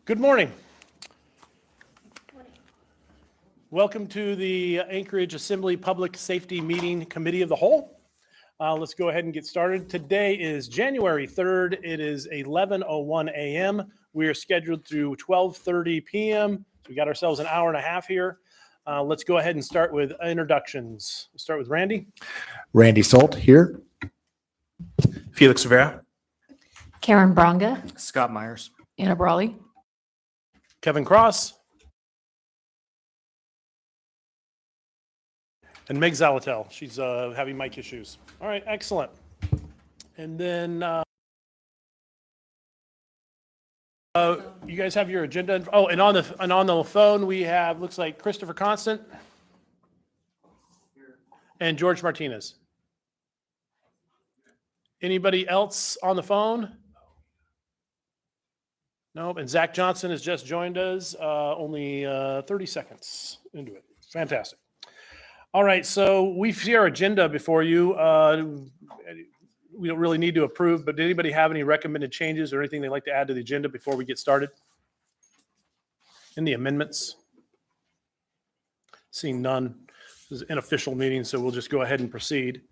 Good morning. Welcome to the Anchorage Assembly Public Safety Meeting Committee of the Whole. Let's go ahead and get started. Today is January 3rd. It is 11:01 a.m. We are scheduled through 12:30 p.m. So we got ourselves an hour and a half here. Let's go ahead and start with introductions. We'll start with Randy. Randy Salt here. Felix Rivera. Karen Bronga, Scott Myers. Anna Brawley. Kevin Cross. And Meg Zalatel. She's having mic issues. All right, excellent. And then you guys have your agenda. Oh, and on the phone we have, looks like Christopher Constant and George Martinez. Anybody else on the phone? Nope. And Zach Johnson has just joined us, only 30 seconds into it. Fantastic. All right, so we see our agenda before you. We don't really need to approve, but did anybody have any recommended changes or anything they'd like to add to the agenda before we get started? In the amendments? Seeing none. This is an unofficial meeting, so we'll just go ahead and proceed.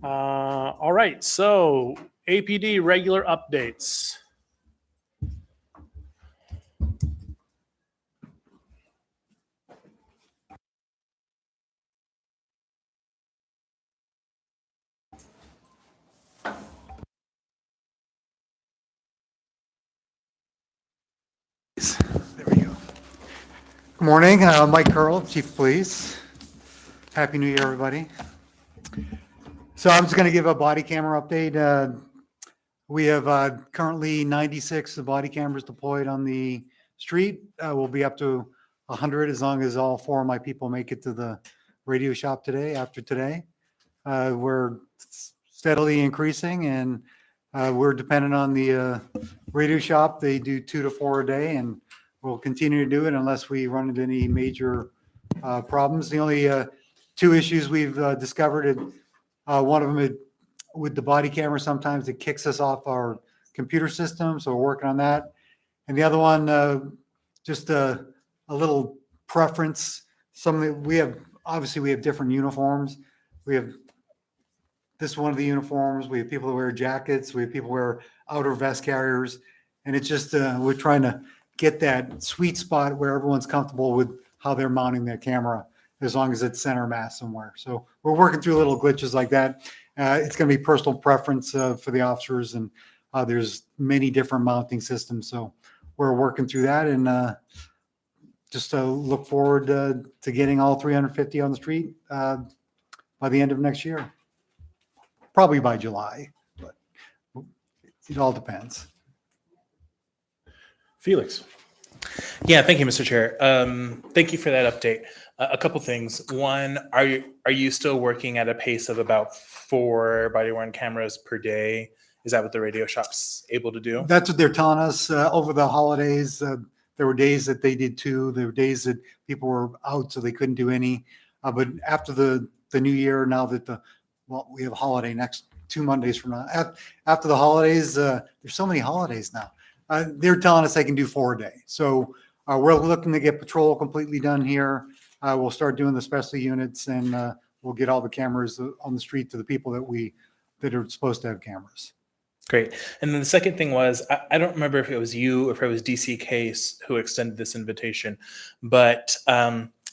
All right, so APD regular updates. There we go. Good morning, Mike Curl, Chief of Police. Happy New Year, everybody. So I'm just going to give a body camera update. We have currently 96 body cameras deployed on the street. We'll be up to 100 as long as all 4 of my people make it to the radio shop today, after today. We're steadily increasing, and we're dependent on the radio shop. They do 2 to 4 a day, and we'll continue to do it unless we run into any major problems. The only 2 issues we've discovered, one of them with the body camera, sometimes it kicks us off our computer system, so we're working on that. And the other one, just a little preference. We have different uniforms. We have this is one of the uniforms. We have people that wear jackets. We have people who wear outer vest carriers. And it's just, we're trying to get that sweet spot where everyone's comfortable with how they're mounting their camera, as long as it's center mass somewhere. So we're working through little glitches like that. It's going to be personal preference for the officers, and there's many different mounting systems. So we're working through that, and just look forward to getting all 350 on the street by the end of next year. Probably by July, but it all depends. Felix. Yeah, thank you, Mr. Chair. Thank you for that update. A couple things. One, are you still working at a pace of about 4 body-worn cameras per day? Is that what the radio shop's able to do? That's what they're telling us. Over the holidays, there were days that they did 2. There were days that people were out, so they couldn't do any. But after the new year, now that we have a holiday next 2 Mondays from now. After the holidays, there's so many holidays now. They're telling us they can do 4 a day. So we're looking to get patrol completely done here. We'll start doing the specialty units, and we'll get all the cameras on the street to the people that are supposed to have cameras. Great. And then the second thing was, I don't remember if it was you or if it was DC Case who extended this invitation, but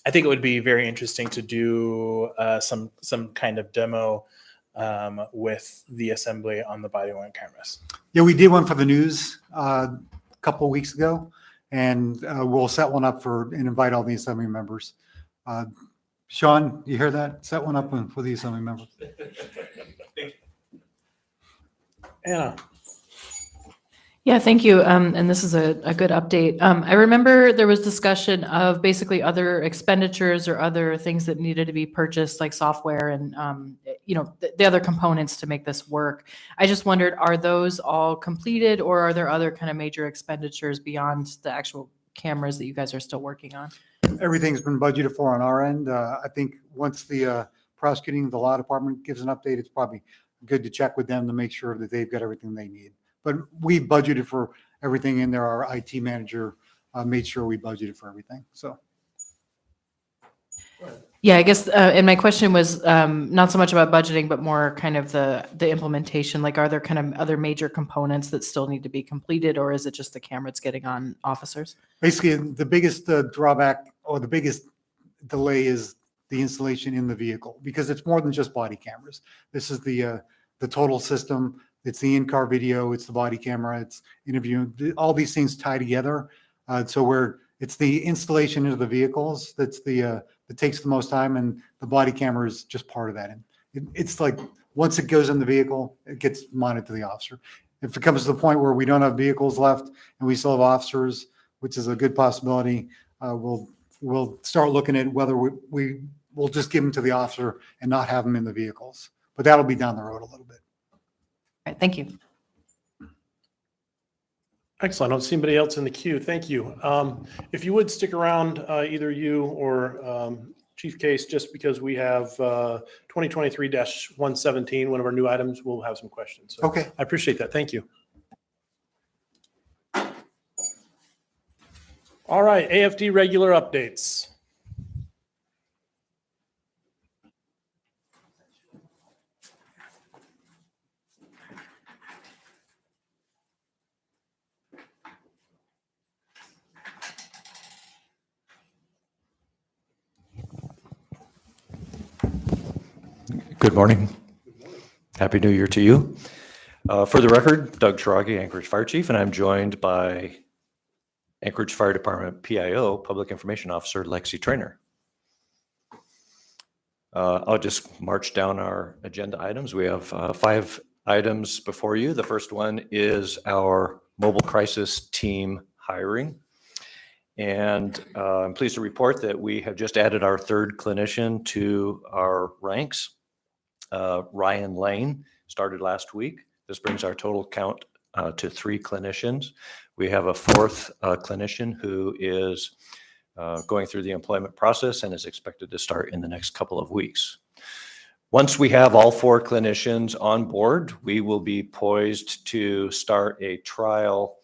I think it would be very interesting to do some kind of demo with the assembly on the body-worn cameras. Yeah, we did one for the news a couple of weeks ago, and we'll set one up and invite all the assembly members. Sean, you hear that? Set one up for the assembly members. Anna. Yeah, thank you. And this is a good update. I remember there was discussion of basically other expenditures or other things that needed to be purchased, like software and, the other components to make this work. I just wondered, are those all completed, or are there other kind of major expenditures beyond the actual cameras that you guys are still working on? Everything's been budgeted for on our end. I think once the prosecuting the law department gives an update, it's probably good to check with them to make sure that they've got everything they need. But we budgeted for everything in there. Our IT manager made sure we budgeted for everything. So. Yeah, I guess, and my question was not so much about budgeting, but more kind of the implementation. Like, are there kind of other major components that still need to be completed, or is it just the cameras getting on officers? Basically, the biggest drawback or the biggest delay is the installation in the vehicle, because it's more than just body cameras. This is the total system. It's the in-car video, it's the body camera, it's interview. All these things tie together. It's the installation into the vehicles that takes the most time, and the body camera is just part of that. And it's like, once it goes in the vehicle, it gets monitored to the officer. If it comes to the point where we don't have vehicles left and we still have officers, which is a good possibility, we'll start looking at whether we will just give them to the officer and not have them in the vehicles. But that'll be down the road a little bit. All right, thank you. Excellent. I don't see anybody else in the queue. Thank you. If you would stick around, either you or Chief Case, just because we have 2023-117, one of our new items, we'll have some questions. So Okay. I appreciate that. Thank you. All right, AFD regular updates. Good morning. Happy New Year to you. For the record, Doug Chiragi, Anchorage Fire Chief, and I'm joined by Anchorage Fire Department PIO, Public Information Officer Lexi Trainer. I'll just march down our agenda items. We have 5 items before you. The first one is our mobile crisis team hiring. And I'm pleased to report that we have just added our 3rd clinician to our ranks. Ryan Lane started last week. This brings our total count to 3 clinicians. We have a 4th clinician who is going through the employment process and is expected to start in the next couple of weeks. Once we have all 4 clinicians on board, we will be poised to start a trial,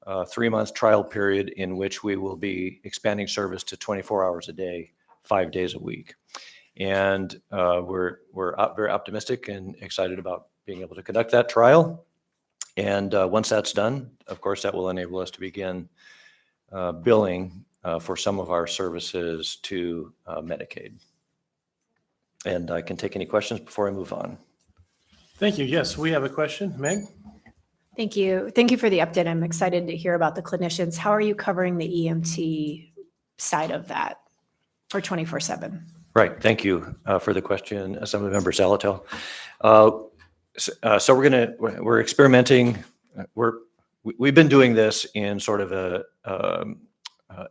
3-month trial period in which we will be expanding service to 24 hours a day, 5 days a week. And we're very optimistic and excited about being able to conduct that trial. And once that's done, of course, that will enable us to begin billing for some of our services to Medicaid. And I can take any questions before I move on. Thank you. Yes, we have a question. Meg? Thank you. Thank you for the update. I'm excited to hear about the clinicians. How are you covering the EMT side of that for 24/7? Right. Thank you for the question, Assemblymember Salatel. So we're experimenting. We've been doing this in sort of a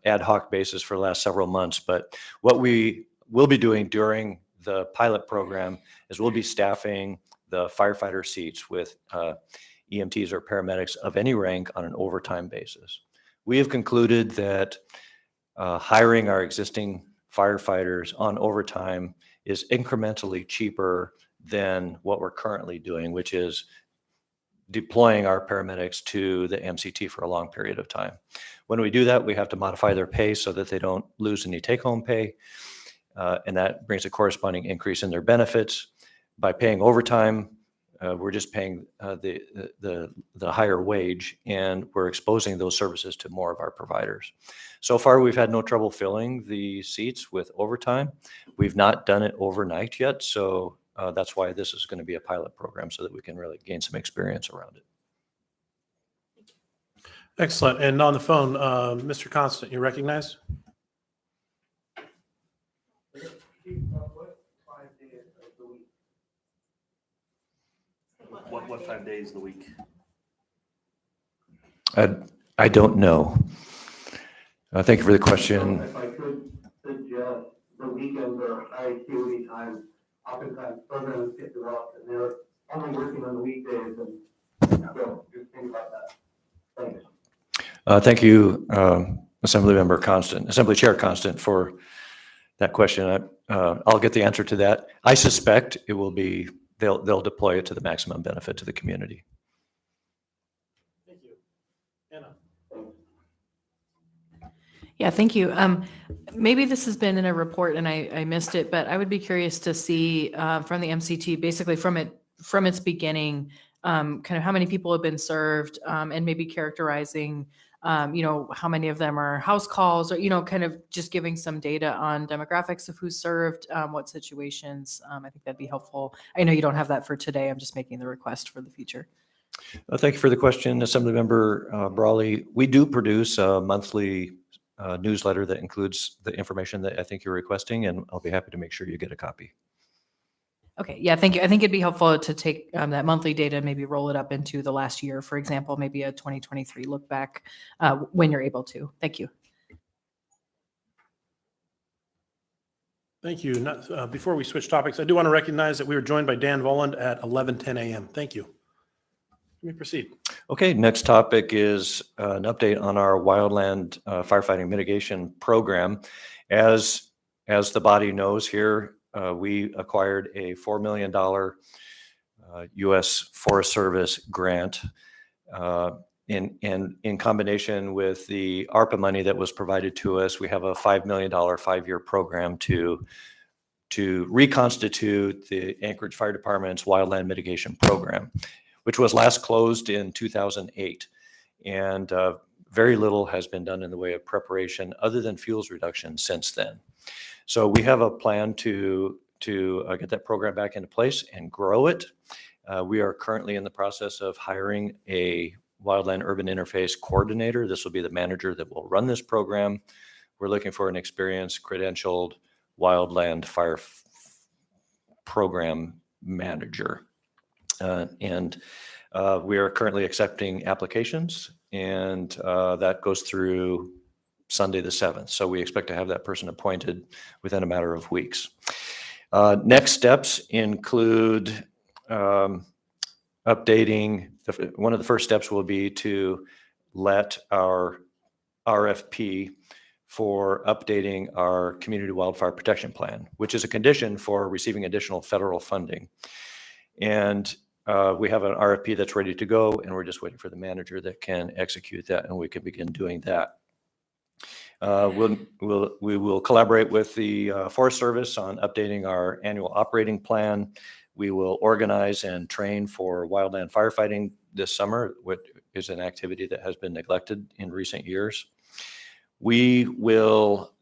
ad hoc basis for the last several months. But what we will be doing during the pilot program is we'll be staffing the firefighter seats with EMTs or paramedics of any rank on an overtime basis. We have concluded that hiring our existing firefighters on overtime is incrementally cheaper than what we're currently doing, which is deploying our paramedics to the MCT for a long period of time. When we do that, we have to modify their pay so that they don't lose any take-home pay, and that brings a corresponding increase in their benefits. By paying overtime, we're just paying the higher wage, and we're exposing those services to more of our providers. So far, we've had no trouble filling the seats with overtime. We've not done it overnight yet, so that's why this is going to be a pilot program so that we can really gain some experience around it. Excellent. And on the phone, Mr. Constant, you recognized? What 5 days of the week? I don't know. Thank you for the question. If I could suggest, the weekends are high acuity times. Oftentimes programs get developed and they're only working on the weekdays, and so just think about that. Thanks. Thank you, Assembly Chair Constant, for that question. I'll get the answer to that. I suspect it will be, they'll deploy it to the maximum benefit to the community. Thank you. Anna? Yeah, thank you. Maybe this has been in a report and I missed it, but I would be curious to see from the MCT, basically from its beginning, kind of how many people have been served, and maybe characterizing, how many of them are house calls, or kind of just giving some data on demographics of who served, what situations. I think that'd be helpful. I know you don't have that for today. I'm just making the request for the future. Thank you for the question, Assemblymember Brawley. We do produce a monthly newsletter that includes the information that I think you're requesting, and I'll be happy to make sure you get a copy. Okay, yeah, thank you. I think it'd be helpful to take that monthly data and maybe roll it up into the last year, for example, maybe a 2023 look back when you're able to. Thank you. Thank you. Before we switch topics, I do want to recognize that we were joined by Dan Voland at 11:10 a.m. Thank you. Let me proceed. Okay, next topic is an update on our wildland firefighting mitigation program. As the body knows here, we acquired a $4 million U.S. Forest Service grant in combination with the ARPA money that was provided to us. We have a $5 million 5-year program to reconstitute the Anchorage Fire Department's wildland mitigation program, which was last closed in 2008. And very little has been done in the way of preparation other than fuels reduction since then. So we have a plan to get that program back into place and grow it. We are currently in the process of hiring a wildland urban interface coordinator. This will be the manager that will run this program. We're looking for an experienced, credentialed wildland fire program manager. We are currently accepting applications, and that goes through Sunday the 7th. So we expect to have that person appointed within a matter of weeks. Next steps include updating. One of the first steps will be to let our RFP for updating our community wildfire protection plan, which is a condition for receiving additional federal funding. And we have an RFP that's ready to go, and we're just waiting for the manager that can execute that, and we can begin doing that. We will collaborate with the Forest Service on updating our annual operating plan. We will organize and train for wildland firefighting this summer, which is an activity that has been neglected in recent years. We will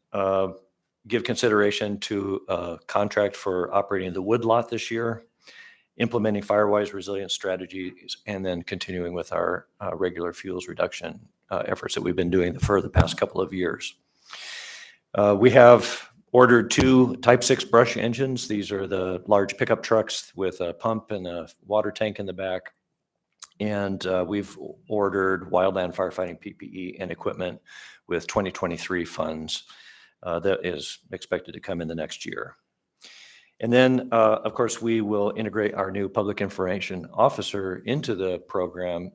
give consideration to a contract for operating the woodlot this year, implementing Firewise resilience strategies, and then continuing with our regular fuels reduction efforts that we've been doing for the past couple of years. We have ordered 2 Type 6 brush engines. These are the large pickup trucks with a pump and a water tank in the back. And we've ordered wildland firefighting PPE and equipment with 2023 funds that is expected to come in the next year. And then, of course, we will integrate our new public information officer into the program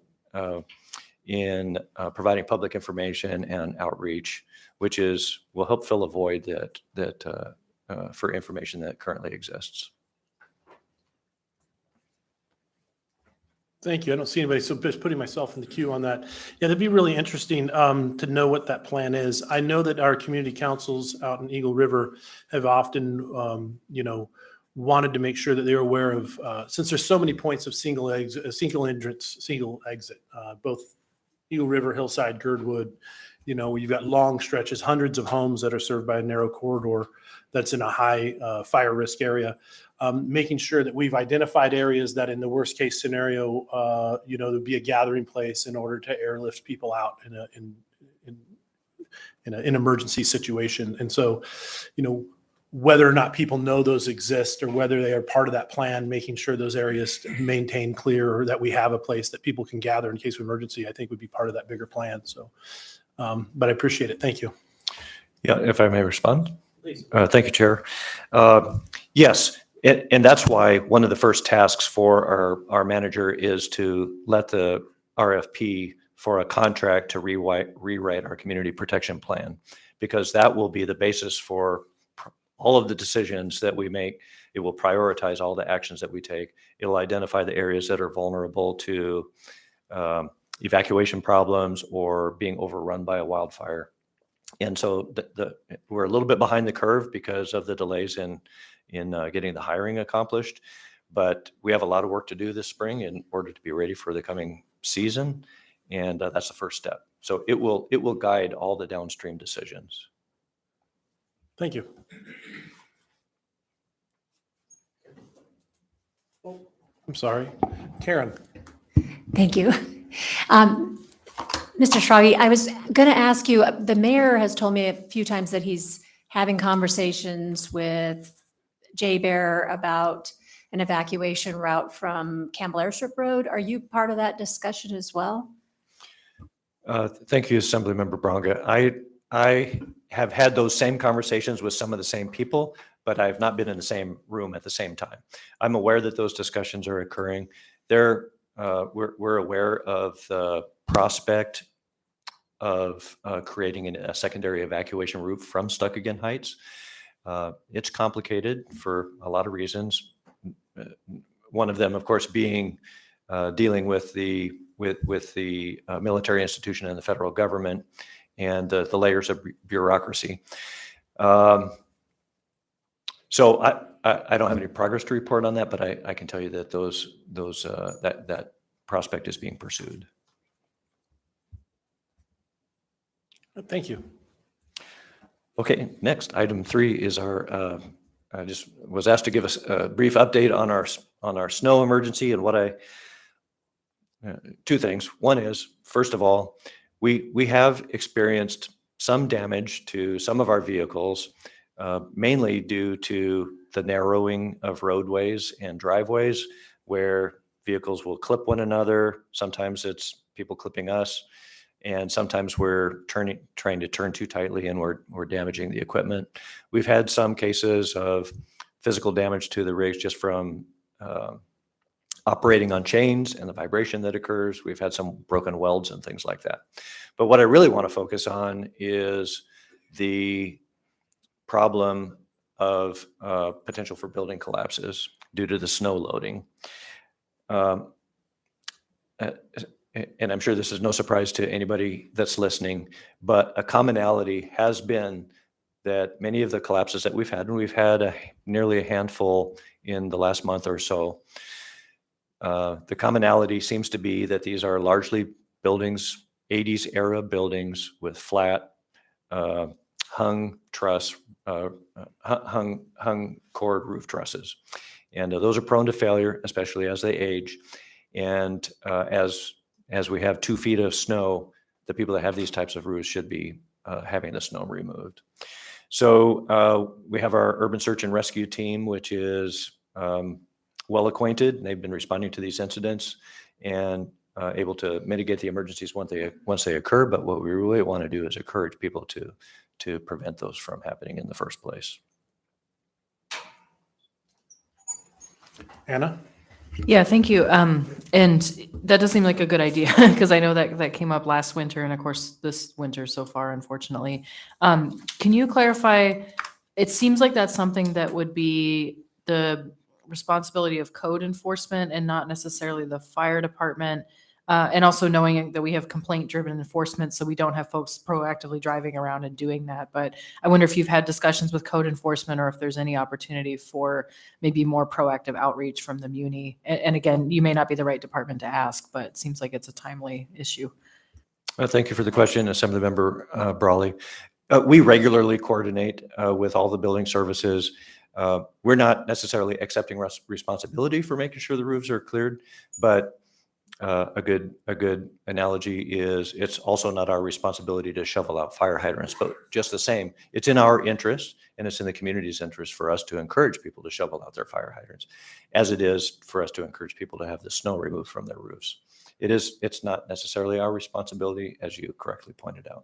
in providing public information and outreach, which will help fill a void that for information that currently exists. Thank you. I don't see anybody, so just putting myself in the queue on that. Yeah, that'd be really interesting to know what that plan is. I know that our community councils out in Eagle River have often, wanted to make sure that they're aware of, since there's so many points of single entrance, single exit, both Eagle River, Hillside, Girdwood, you've got long stretches, hundreds of homes that are served by a narrow corridor that's in a high fire risk area. Making sure that we've identified areas that in the worst case scenario, there'd be a gathering place in order to airlift people out in an emergency situation. And so, whether or not people know those exist or whether they are part of that plan, making sure those areas maintain clear or that we have a place that people can gather in case of emergency, I think would be part of that bigger plan. So, but I appreciate it. Thank you. Yeah, if I may respond. Please. Thank you, Chair. Yes, and that's why one of the first tasks for our manager is to let the RFP for a contract to rewrite our community protection plan, because that will be the basis for all of the decisions that we make. It will prioritize all the actions that we take. It'll identify the areas that are vulnerable to evacuation problems or being overrun by a wildfire. And so we're a little bit behind the curve because of the delays in getting the hiring accomplished. But we have a lot of work to do this spring in order to be ready for the coming season. And that's the first step. So it will guide all the downstream decisions. Thank you. I'm sorry. Karen. Thank you. Mr. Schrage, I was going to ask you, the mayor has told me a few times that he's having conversations with Jay Bear about an evacuation route from Campbell Airstrip Road. Are you part of that discussion as well? Thank you, Assemblymember Bronga. I have had those same conversations with some of the same people, but I have not been in the same room at the same time. I'm aware that those discussions are occurring. We're aware of the prospect of creating a secondary evacuation route from Stuckagin Heights. It's complicated for a lot of reasons. One of them, of course, being dealing with the military institution and the federal government and the layers of bureaucracy. So I don't have any progress to report on that, but I can tell you that that prospect is being pursued. Thank you. Okay, next, item 3 is I just was asked to give us a brief update on our snow emergency and two things. One is, first of all, we have experienced some damage to some of our vehicles, mainly due to the narrowing of roadways and driveways where vehicles will clip one another. Sometimes it's people clipping us, and sometimes we're trying to turn too tightly and we're damaging the equipment. We've had some cases of physical damage to the rigs just from operating on chains and the vibration that occurs. We've had some broken welds and things like that. But what I really want to focus on is the problem of potential for building collapses due to the snow loading. And I'm sure this is no surprise to anybody that's listening, but a commonality has been that many of the collapses that we've had, and we've had nearly a handful in the last month or so, the commonality seems to be that these are largely buildings, 80s era buildings with flat, hung cord roof trusses. And those are prone to failure, especially as they age. And as we have 2 feet of snow, the people that have these types of roofs should be having the snow removed. So we have our urban search and rescue team, which is well acquainted. They've been responding to these incidents and able to mitigate the emergencies once they occur. But what we really want to do is encourage people to prevent those from happening in the first place. Anna? Yeah, thank you. And that does seem like a good idea because I know that came up last winter and of course this winter so far, unfortunately. Can you clarify, it seems like that's something that would be the responsibility of code enforcement and not necessarily the fire department. And also knowing that we have complaint-driven enforcement, so we don't have folks proactively driving around and doing that. But I wonder if you've had discussions with code enforcement or if there's any opportunity for maybe more proactive outreach from the Muni. And again, you may not be the right department to ask, but it seems like it's a timely issue. Thank you for the question, Assemblymember Brawley. We regularly coordinate with all the building services. We're not necessarily accepting responsibility for making sure the roofs are cleared, but a good analogy is it's also not our responsibility to shovel out fire hydrants, but just the same, it's in our interest and it's in the community's interest for us to encourage people to shovel out their fire hydrants, as it is for us to encourage people to have the snow removed from their roofs. It's not necessarily our responsibility, as you correctly pointed out.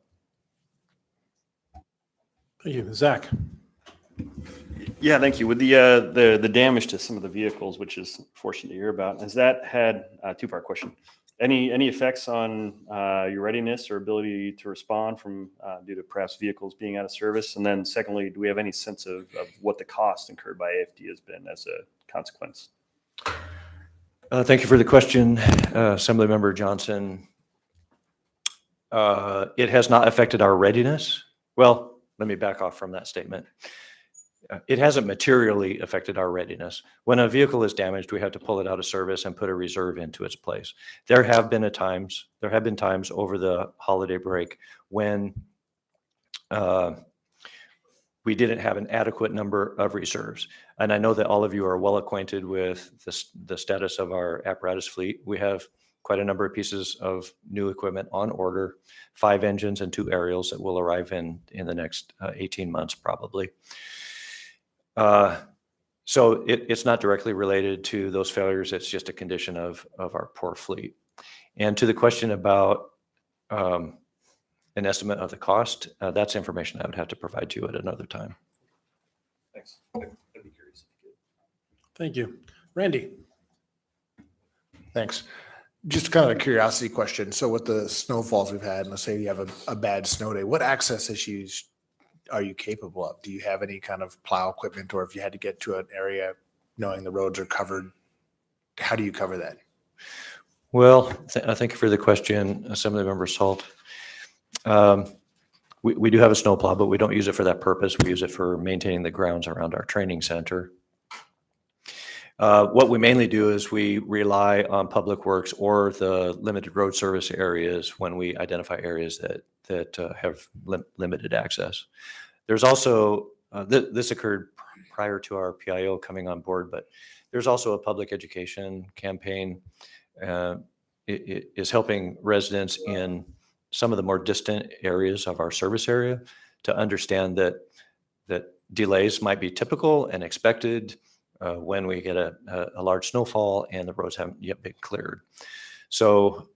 Thank you. Zach? Yeah, thank you. With the damage to some of the vehicles, which is fortunate to hear about, has that had a 2-part question? Any effects on your readiness or ability to respond from due to perhaps vehicles being out of service? And then secondly, do we have any sense of what the cost incurred by AFD has been as a consequence? Thank you for the question, Assemblymember Johnson. It has not affected our readiness. Well, let me back off from that statement. It hasn't materially affected our readiness. When a vehicle is damaged, we have to pull it out of service and put a reserve into its place. There have been times over the holiday break when we didn't have an adequate number of reserves. And I know that all of you are well acquainted with the status of our apparatus fleet. We have quite a number of pieces of new equipment on order, 5 engines and 2 aerials that will arrive in the next 18 months probably. So it's not directly related to those failures. It's just a condition of our poor fleet. And to the question about an estimate of the cost, that's information I would have to provide you at another time. Thanks. I'd be curious if you could. Thank you. Randy? Thanks. Just kind of a curiosity question. So with the snowfalls we've had, let's say you have a bad snow day, what access issues are you capable of? Do you have any kind of plow equipment, or if you had to get to an area knowing the roads are covered, how do you cover that? Well, thank you for the question, Assemblymember Salt. We do have a snowplow, but we don't use it for that purpose. We use it for maintaining the grounds around our training center. What we mainly do is we rely on Public Works or the limited road service areas when we identify areas that have limited access. There's also, this occurred prior to our PIO coming on board, but there's also a public education campaign. It is helping residents in some of the more distant areas of our service area to understand that delays might be typical and expected when we get a large snowfall and the roads haven't yet been cleared. So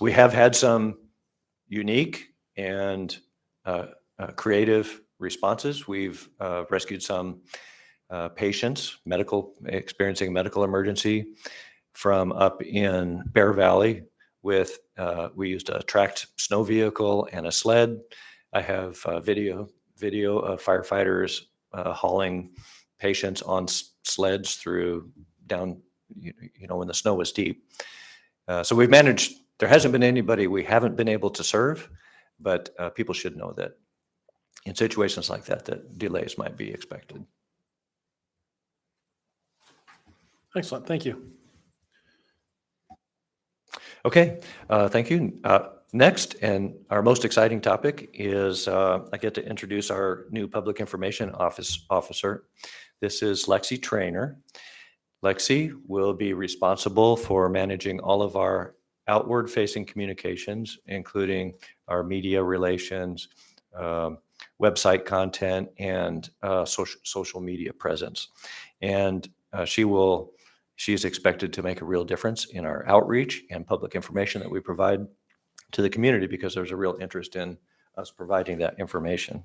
we have had some unique and creative responses. We've rescued some patients experiencing a medical emergency from up in Bear Valley with, we used a tracked snow vehicle and a sled. I have video of firefighters hauling patients on sleds through down, when the snow was deep. So we've managed, there hasn't been anybody we haven't been able to serve, but people should know that in situations like that delays might be expected. Excellent. Thank you. Okay, thank you. Next, and our most exciting topic is I get to introduce our new Public Information Officer. This is Lexi Trainer. Lexi will be responsible for managing all of our outward-facing communications, including our media relations, website content, and social media presence. And she's expected to make a real difference in our outreach and public information that we provide to the community because there's a real interest in us providing that information.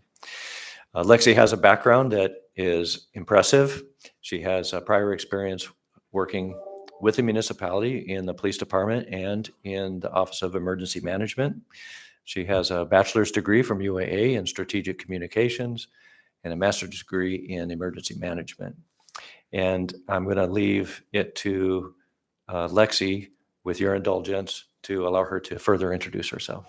Lexi has a background that is impressive. She has a prior experience working with the municipality in the police department and in the Office of Emergency Management. She has a bachelor's degree from UAA in strategic communications and a master's degree in emergency management. And I'm going to leave it to Lexi, with your indulgence, to allow her to further introduce herself.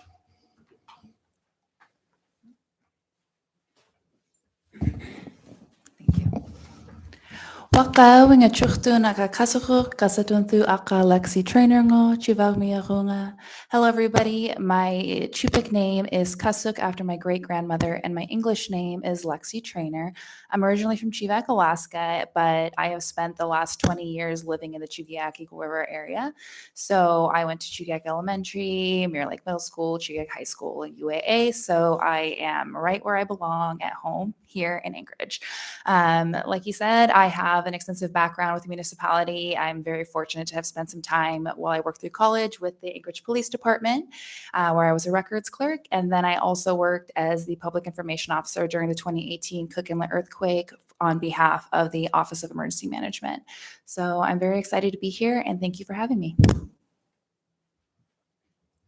Waka winga chuchtun aka kasukuk kasatuntu aka Lexi Trainer ngo chivagmiarunga. Hello everybody, my Chupik name is Kasuk after my great grandmother, and my English name is Lexi Trainer. I'm originally from Chivak, Alaska, but I have spent the last 20 years living in the Chugach Eagle River area. So I went to Chugach Elementary, Mirror Lake Middle School, Chugach High School, and UAA. So I am right where I belong at home here in Anchorage. Like you said, I have an extensive background with the municipality. I'm very fortunate to have spent some time while I worked through college with the Anchorage Police Department, where I was a records clerk. And then I also worked as the public information officer during the 2018 Cook Inlet earthquake on behalf of the Office of Emergency Management. So I'm very excited to be here, and thank you for having me.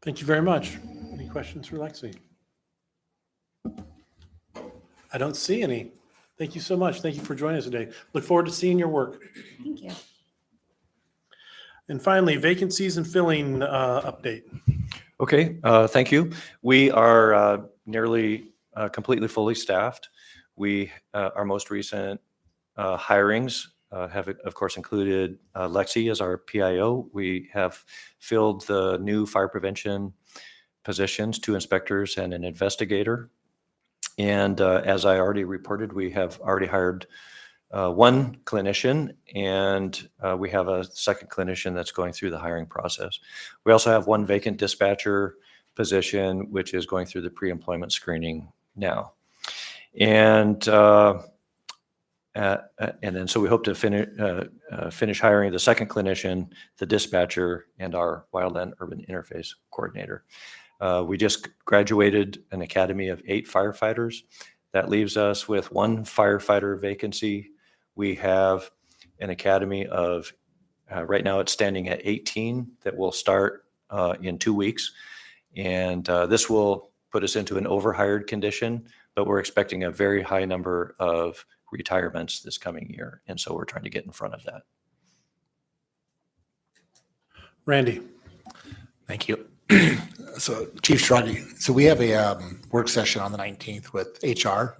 Thank you very much. Any questions for Lexi? I don't see any. Thank you so much. Thank you for joining us today. Look forward to seeing your work. Thank you. And finally, vacancies and filling update. Okay, thank you. We are nearly completely fully staffed. Our most recent hirings have, of course, included Lexi as our PIO. We have filled the new fire prevention positions, 2 inspectors and an investigator. And as I already reported, we have already hired 1 clinician, and we have a second clinician that's going through the hiring process. We also have 1 vacant dispatcher position, which is going through the pre-employment screening now. And then so we hope to finish hiring the second clinician, the dispatcher, and our wildland urban interface coordinator. We just graduated an academy of 8 firefighters. That leaves us with 1 firefighter vacancy. We have an academy of, right now it's standing at 18 that will start in 2 weeks. And this will put us into an overhired condition, but we're expecting a very high number of retirements this coming year. And so we're trying to get in front of that. Randy. Thank you. So Chief Strati, so we have a work session on the 19th with HR,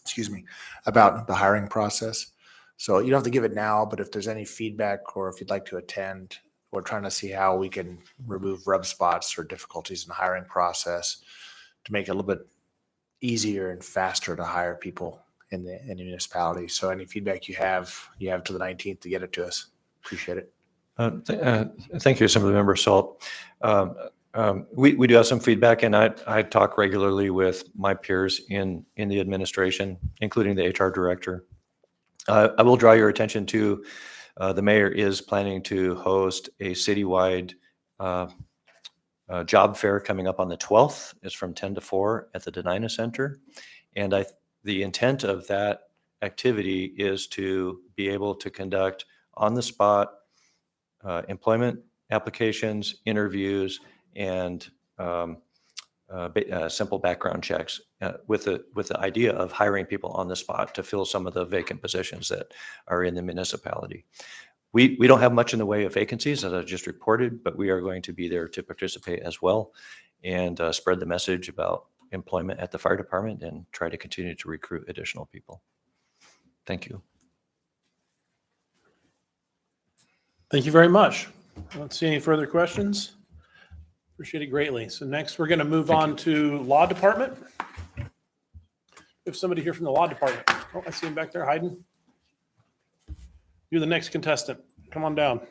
excuse me, about the hiring process. So you don't have to give it now, but if there's any feedback or if you'd like to attend, we're trying to see how we can remove rub spots or difficulties in the hiring process to make it a little bit easier and faster to hire people in the municipality. So any feedback you have to the 19th to get it to us. Appreciate it. Thank you, Assembly Member Salt. We do have some feedback, and I talk regularly with my peers in the administration, including the HR director. I will draw your attention to the mayor is planning to host a citywide job fair coming up on the 12th. It's from 10 to 4 at the Denina Center. And the intent of that activity is to be able to conduct on-the-spot employment applications, interviews, and simple background checks with the idea of hiring people on the spot to fill some of the vacant positions that are in the municipality. We don't have much in the way of vacancies, as I just reported, but we are going to be there to participate as well and spread the message about employment at the fire department and try to continue to recruit additional people. Thank you. Thank you very much. I don't see any further questions. Appreciate it greatly. So next, we're going to move on to Law Department. We have somebody here from the Law Department. Oh, I see him back there hiding. You're the next contestant. Come on down.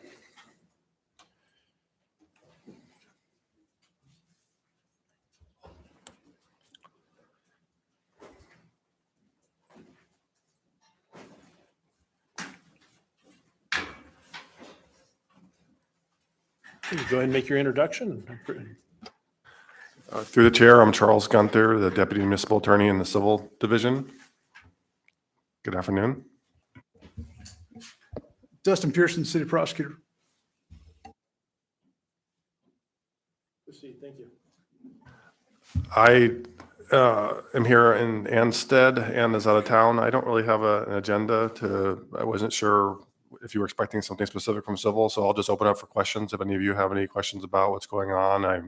Go ahead and make your introduction. Through the chair, I'm Charles Gunther, the Deputy Municipal Attorney in the Civil Division. Good afternoon. Dustin Pearson, City Prosecutor. Proceed. Thank you. I am here in Anstead. Ann is out of town. I don't really have an agenda I wasn't sure if you were expecting something specific from Civil, so I'll just open up for questions. If any of you have any questions about what's going on, I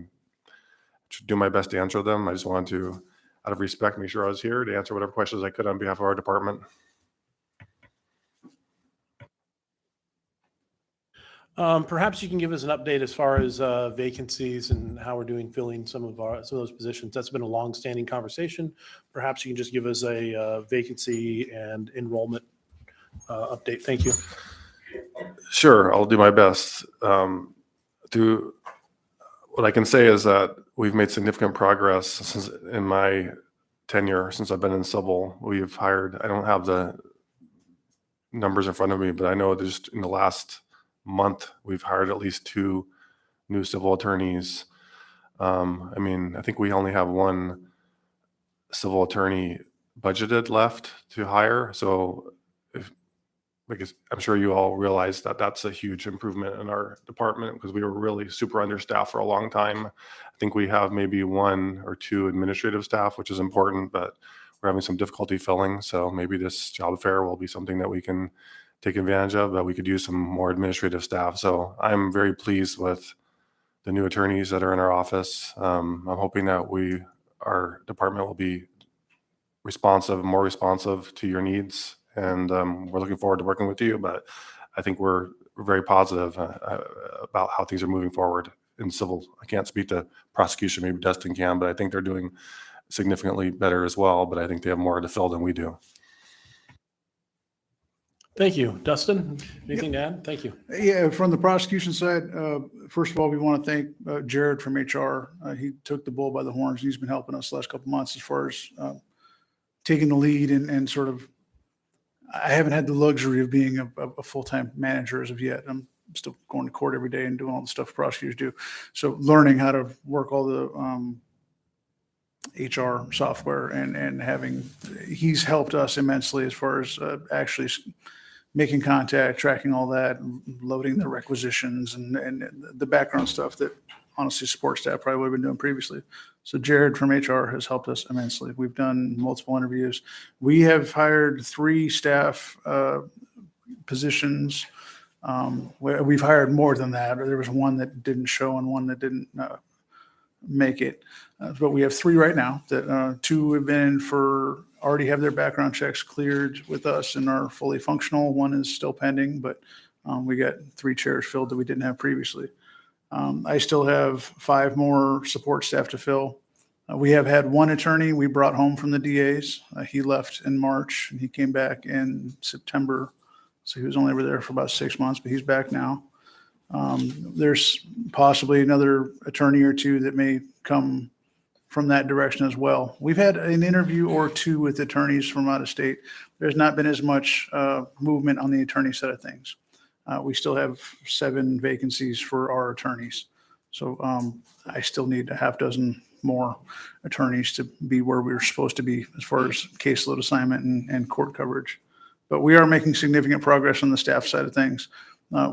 should do my best to answer them. I just wanted to, out of respect, make sure I was here to answer whatever questions I could on behalf of our department. Perhaps you can give us an update as far as vacancies and how we're doing filling some of those positions. That's been a long-standing conversation. Perhaps you can just give us a vacancy and enrollment update. Thank you. Sure, I'll do my best. What I can say is that we've made significant progress since in my tenure, since I've been in Civil. We've hired, I don't have the numbers in front of me, but I know just in the last month, we've hired at least 2 new civil attorneys. I think we only have 1 civil attorney budgeted left to hire. So I'm sure you all realize that that's a huge improvement in our department because we were really super understaffed for a long time. I think we have maybe 1 or 2 administrative staff, which is important, but we're having some difficulty filling. So maybe this job fair will be something that we can take advantage of, but we could use some more administrative staff. So I'm very pleased with the new attorneys that are in our office. I'm hoping that we our department will be responsive, more responsive to your needs. And we're looking forward to working with you, but I think we're very positive about how things are moving forward in civil. I can't speak to prosecution, maybe Dustin can, but I think they're doing significantly better as well, but I think they have more to fill than we do. Thank you. Dustin, anything to add? Thank you. Yeah, from the prosecution side, first of all, we want to thank Jared from HR. He took the bull by the horns. He's been helping us the last couple months as far as taking the lead and sort of, I haven't had the luxury of being a full-time manager as of yet. I'm still going to court every day and doing all the stuff prosecutors do. So learning how to work all the HR software and he's helped us immensely as far as actually making contact, tracking all that, loading the requisitions and the background stuff that honestly support staff probably would have been doing previously. So Jared from HR has helped us immensely. We've done multiple interviews. We have hired 3 staff positions. We've hired more than that. There was one that didn't show and one that didn't make it. But we have 3 right now that 2 have been already have their background checks cleared with us and are fully functional. 1 is still pending, but we got 3 chairs filled that we didn't have previously. I still have 5 more support staff to fill. We have had 1 attorney we brought home from the DAs. He left in March and he came back in September. So he was only over there for about 6 months, but he's back now. There's possibly another attorney or 2 that may come from that direction as well. We've had an interview or 2 with attorneys from out of state. There's not been as much movement on the attorney side of things. We still have 7 vacancies for our attorneys. So I still need a half dozen more attorneys to be where we're supposed to be as far as caseload assignment and court coverage. But we are making significant progress on the staff side of things.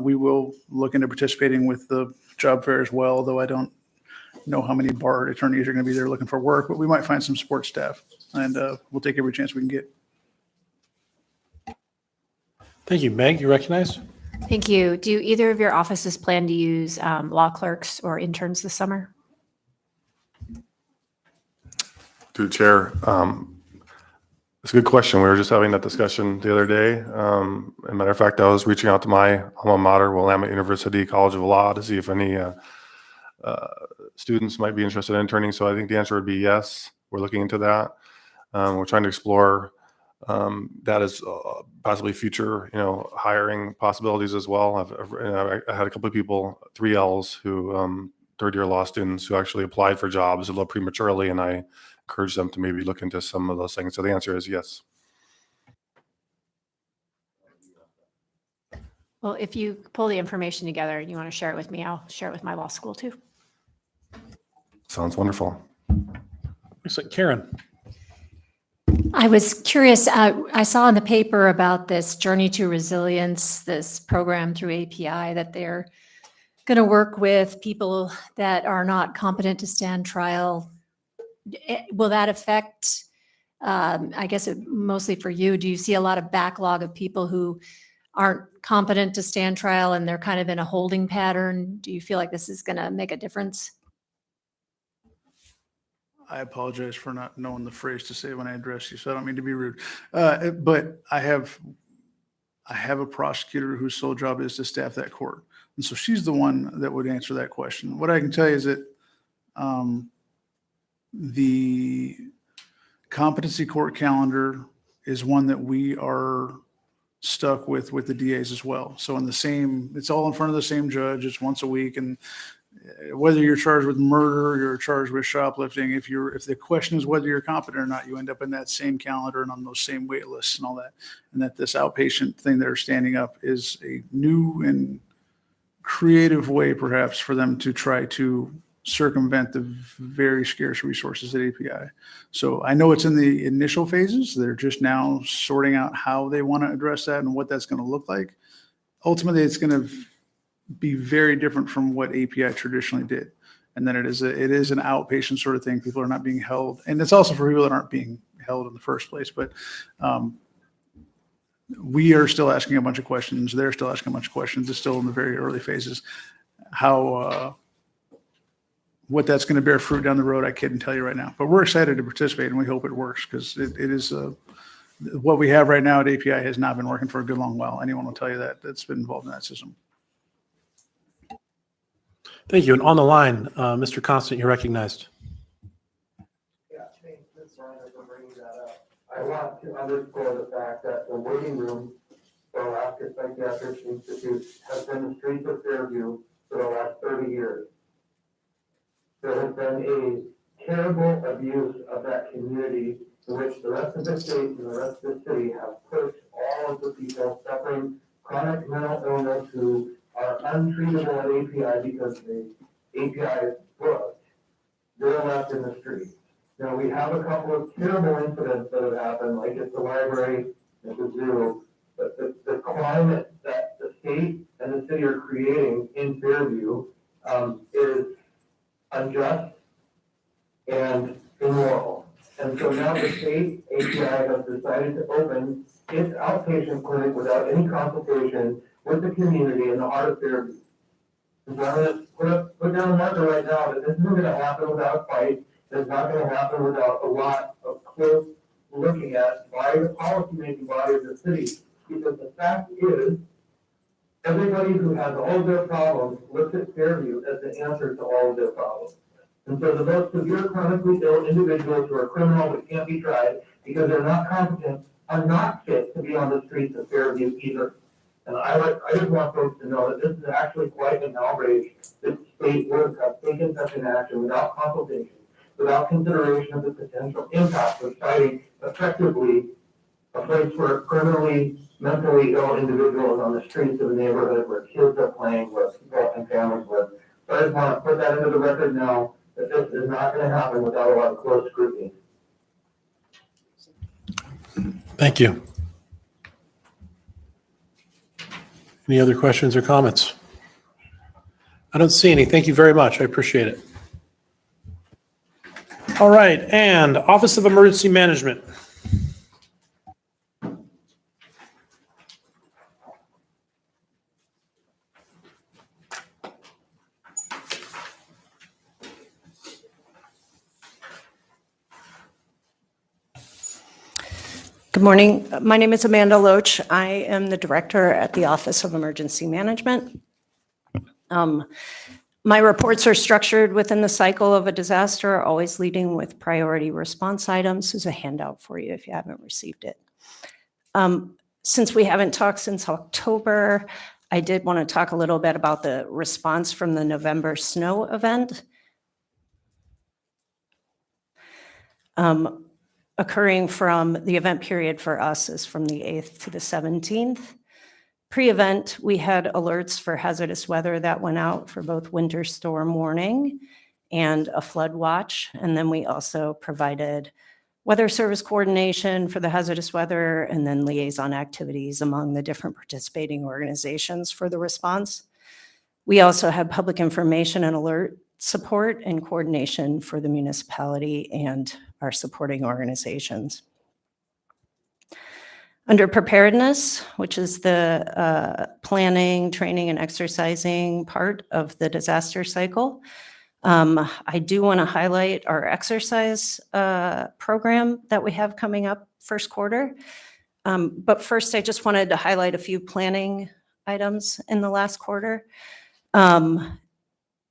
We will look into participating with the job fair as well, though I don't know how many bar attorneys are going to be there looking for work, but we might find some support staff and we'll take every chance we can get. Thank you. Meg, you recognized? Thank you. Do either of your offices plan to use law clerks or interns this summer? To the chair, it's a good question. We were just having that discussion the other day. As a matter of fact, I was reaching out to my alma mater, Willamette University College of Law, to see if any students might be interested in interning. So I think the answer would be yes. We're looking into that. We're trying to explore that as possibly future, hiring possibilities as well. I had a couple of people, 3Ls, who third-year law students who actually applied for jobs a little prematurely, and I encouraged them to maybe look into some of those things. So the answer is yes. Well, if you pull the information together and you want to share it with me, I'll share it with my law school too. Sounds wonderful. Excellent. Karen. I was curious, I saw in the paper about this Journey to Resilience, this program through API that they're going to work with people that are not competent to stand trial. Will that affect, I guess mostly for you, do you see a lot of backlog of people who aren't competent to stand trial and they're kind of in a holding pattern? Do you feel like this is going to make a difference? I apologize for not knowing the phrase to say when I address you, so I don't mean to be rude. But I have a prosecutor whose sole job is to staff that court. And so she's the one that would answer that question. What I can tell you is that the competency court calendar is one that we are stuck with the DAs as well. So it's all in front of the same judge. It's once a week. And whether you're charged with murder, you're charged with shoplifting, if the question is whether you're competent or not, you end up in that same calendar and on those same wait lists and all that. And that this outpatient thing they're standing up is a new and creative way perhaps for them to try to circumvent the very scarce resources at API. So I know it's in the initial phases. They're just now sorting out how they want to address that and what that's going to look like. Ultimately, it's going to be very different from what API traditionally did. And then it is an outpatient sort of thing. People are not being held. And it's also for people that aren't being held in the first place. But we are still asking a bunch of questions. They're still asking a bunch of questions. It's still in the very early phases. What that's going to bear fruit down the road, I couldn't tell you right now. But we're excited to participate, and we hope it works, because it is what we have right now at API has not been working for a good long while. Anyone will tell you that that's been involved in that system. Thank you. And on the line, Mr. Constant, you're recognized. Yeah, thanks, Ms. Reiner, for bringing that up. I want to underscore the fact that the waiting room for Alaska Psychiatric Institute has been the streets of Fairview for the last 30 years. There has been a terrible abuse of that community in which the rest of the state and the rest of the city have pushed all of the people suffering chronic mental illness who are untreatable at API because the API is booked. They're left in the street. Now, we have a couple of terrible incidents that have happened, like at the library, at the zoo, but the climate that the state and the city are creating in Fairview is unjust and immoral. And so now the state API has decided to open its outpatient clinic without any consultation with the community in the heart of Fairview. And so I'm gonna put down a marker right now that this isn't gonna happen without a fight. It's not gonna happen without a lot of close looking at by the policymaking body of the city. Because the fact is, everybody who has all of their problems looks at Fairview as the answer to all of their problems. And so the most severe chronically ill individuals who are criminal but can't be tried because they're not competent are not fit to be on the streets of Fairview either. And I just want folks to know that this is actually quite an outrage that state would have taken such an action without consultation, without consideration of the potential impact of fighting effectively a place where criminally, mentally ill individuals on the streets of a neighborhood where kids are playing, where people and families live. So I just want to put that into the record now, that this is not going to happen without a lot of close scrutiny. Thank you. Any other questions or comments? I don't see any. Thank you very much. I appreciate it. All right, and Office of Emergency Management. Good morning. My name is Amanda Loach. I am the director at the Office of Emergency Management. My reports are structured within the cycle of a disaster, always leading with priority response items. There's a handout for you if you haven't received it. Since we haven't talked since October, I did want to talk a little bit about the response from the November snow event. Occurring from the event period for us is from the 8th to the 17th. Pre-event, we had alerts for hazardous weather that went out for both winter storm warning and a flood watch. And then we also provided weather service coordination for the hazardous weather and then liaison activities among the different participating organizations for the response. We also had public information and alert support and coordination for the municipality and our supporting organizations. Under preparedness, which is the planning, training, and exercising part of the disaster cycle, I do want to highlight our exercise program that we have coming up first quarter. But first, I just wanted to highlight a few planning items in the last quarter.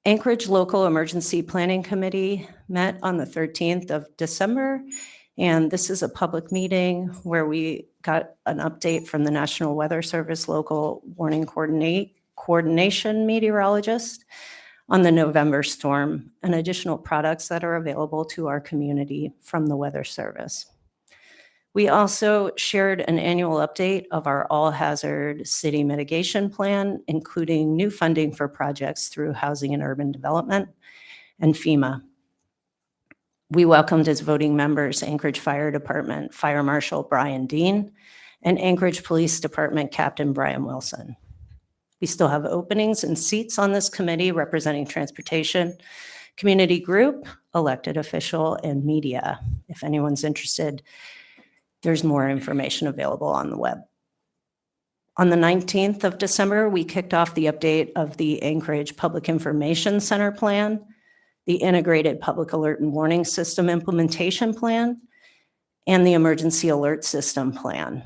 Anchorage Local Emergency Planning Committee met on the 13th of December, and this is a public meeting where we got an update from the National Weather Service local warning coordination meteorologist on the November storm and additional products that are available to our community from the Weather Service. We also shared an annual update of our all-hazard city mitigation plan, including new funding for projects through Housing and Urban Development and FEMA. We welcomed as voting members Anchorage Fire Department Fire Marshal Brian Dean and Anchorage Police Department Captain Brian Wilson. We still have openings and seats on this committee representing transportation, community group, elected official, and media. If anyone's interested, there's more information available on the web. On the 19th of December, we kicked off the update of the Anchorage Public Information Center plan. the Integrated Public Alert and Warning System Implementation Plan, and the Emergency Alert System Plan.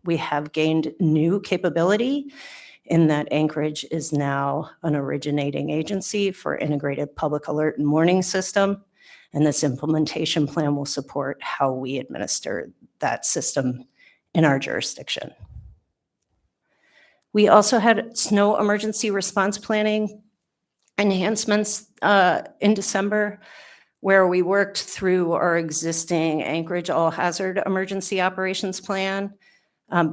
We have gained new capability in that Anchorage is now an originating agency for Integrated Public Alert and Warning System, and this implementation plan will support how we administer that system in our jurisdiction. We also had snow emergency response planning enhancements in December, where we worked through our existing Anchorage All Hazard Emergency Operations Plan.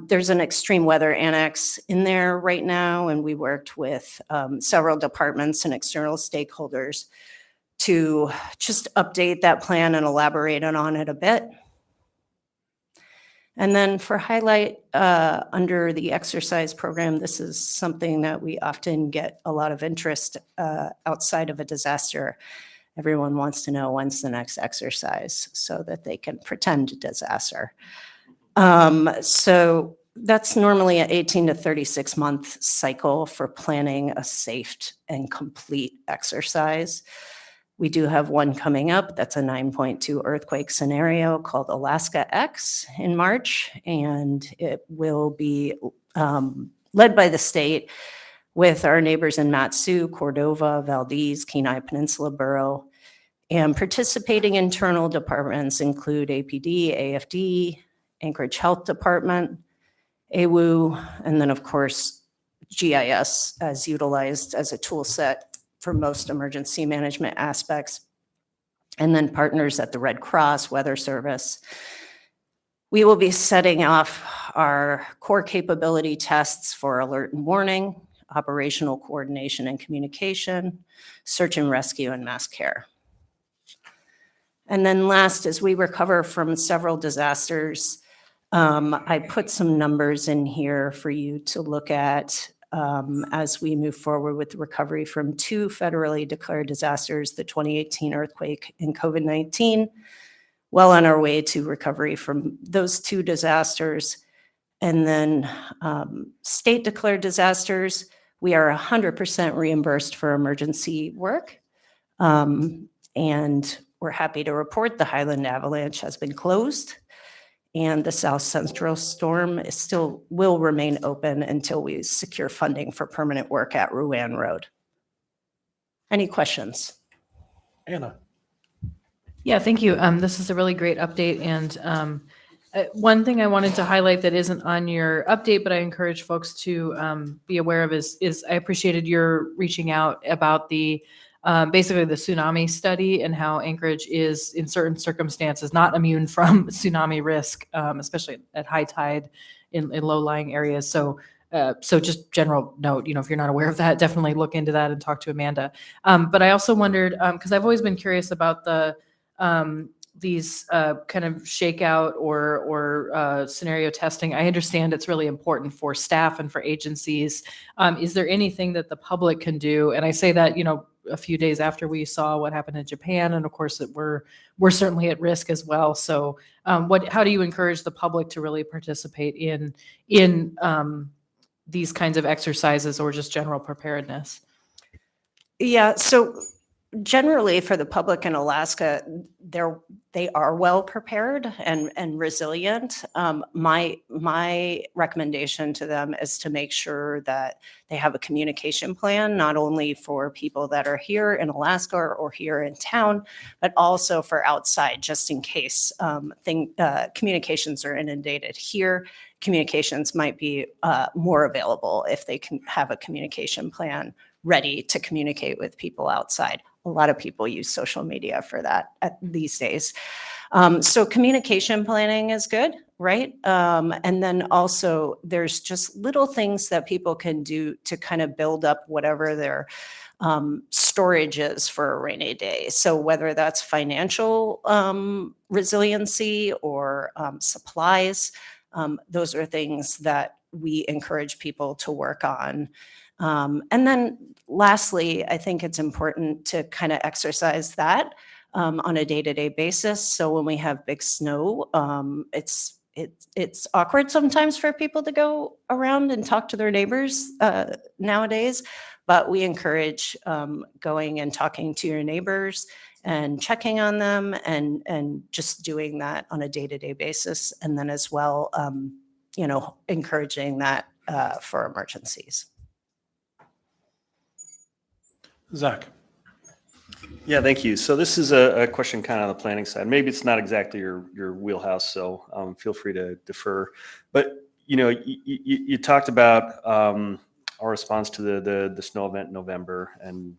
There's an extreme weather annex in there right now, and we worked with several departments and external stakeholders to just update that plan and elaborate on it a bit. And then for highlight, under the exercise program, this is something that we often get a lot of interest outside of a disaster. Everyone wants to know when's the next exercise so that they can pretend a disaster. So that's normally an 18 to 36 month cycle for planning a safe and complete exercise. We do have one coming up. That's a 9.2 earthquake scenario called Alaska X in March, and it will be led by the state with our neighbors in Mat-Su, Cordova, Valdez, Kenai Peninsula Borough. And participating internal departments include APD, AFD, Anchorage Health Department, AWU, and then of course, GIS as utilized as a tool set for most emergency management aspects, and then partners at the Red Cross, Weather Service. We will be setting off our core capability tests for alert and warning, operational coordination and communication, search and rescue, and mass care. And then last, as we recover from several disasters, I put some numbers in here for you to look at as we move forward with the recovery from two federally declared disasters, the 2018 earthquake and COVID-19. Well on our way to recovery from those two disasters. And then state declared disasters, we are 100% reimbursed for emergency work. And we're happy to report the Highland Avalanche has been closed, and the South Central Storm is still will remain open until we secure funding for permanent work at Ruan Road. Any questions? Anna. Yeah, thank you. This is a really great update. And one thing I wanted to highlight that isn't on your update, but I encourage folks to be aware of is I appreciated your reaching out about the basically the tsunami study and how Anchorage is in certain circumstances not immune from tsunami risk, especially at high tide in low-lying areas. So just general note, if you're not aware of that, definitely look into that and talk to Amanda. But I also wondered, because I've always been curious about these kind of shakeout or scenario testing. I understand it's really important for staff and for agencies. Is there anything that the public can do? And I say that, a few days after we saw what happened in Japan, and of course that we're certainly at risk as well. So how do you encourage the public to really participate in these kinds of exercises or just general preparedness? Yeah, so generally for the public in Alaska, they are well prepared and resilient. My recommendation to them is to make sure that they have a communication plan, not only for people that are here in Alaska or here in town, but also for outside, just in case communications are inundated here. Communications might be more available if they can have a communication plan ready to communicate with people outside. A lot of people use social media for that these days. So communication planning is good, right? And then also there's just little things that people can do to kind of build up whatever their storage is for a rainy day. So whether that's financial resiliency or supplies, those are things that we encourage people to work on. And then lastly, I think it's important to kind of exercise that on a day-to-day basis. So when we have big snow, it's awkward sometimes for people to go around and talk to their neighbors nowadays. but we encourage going and talking to your neighbors and checking on them and just doing that on a day-to-day basis. And then as well, encouraging that for emergencies. Zach. Yeah, thank you. So this is a question kind of on the planning side. Maybe it's not exactly your wheelhouse, so feel free to defer. But you talked about our response to the snow event in November, and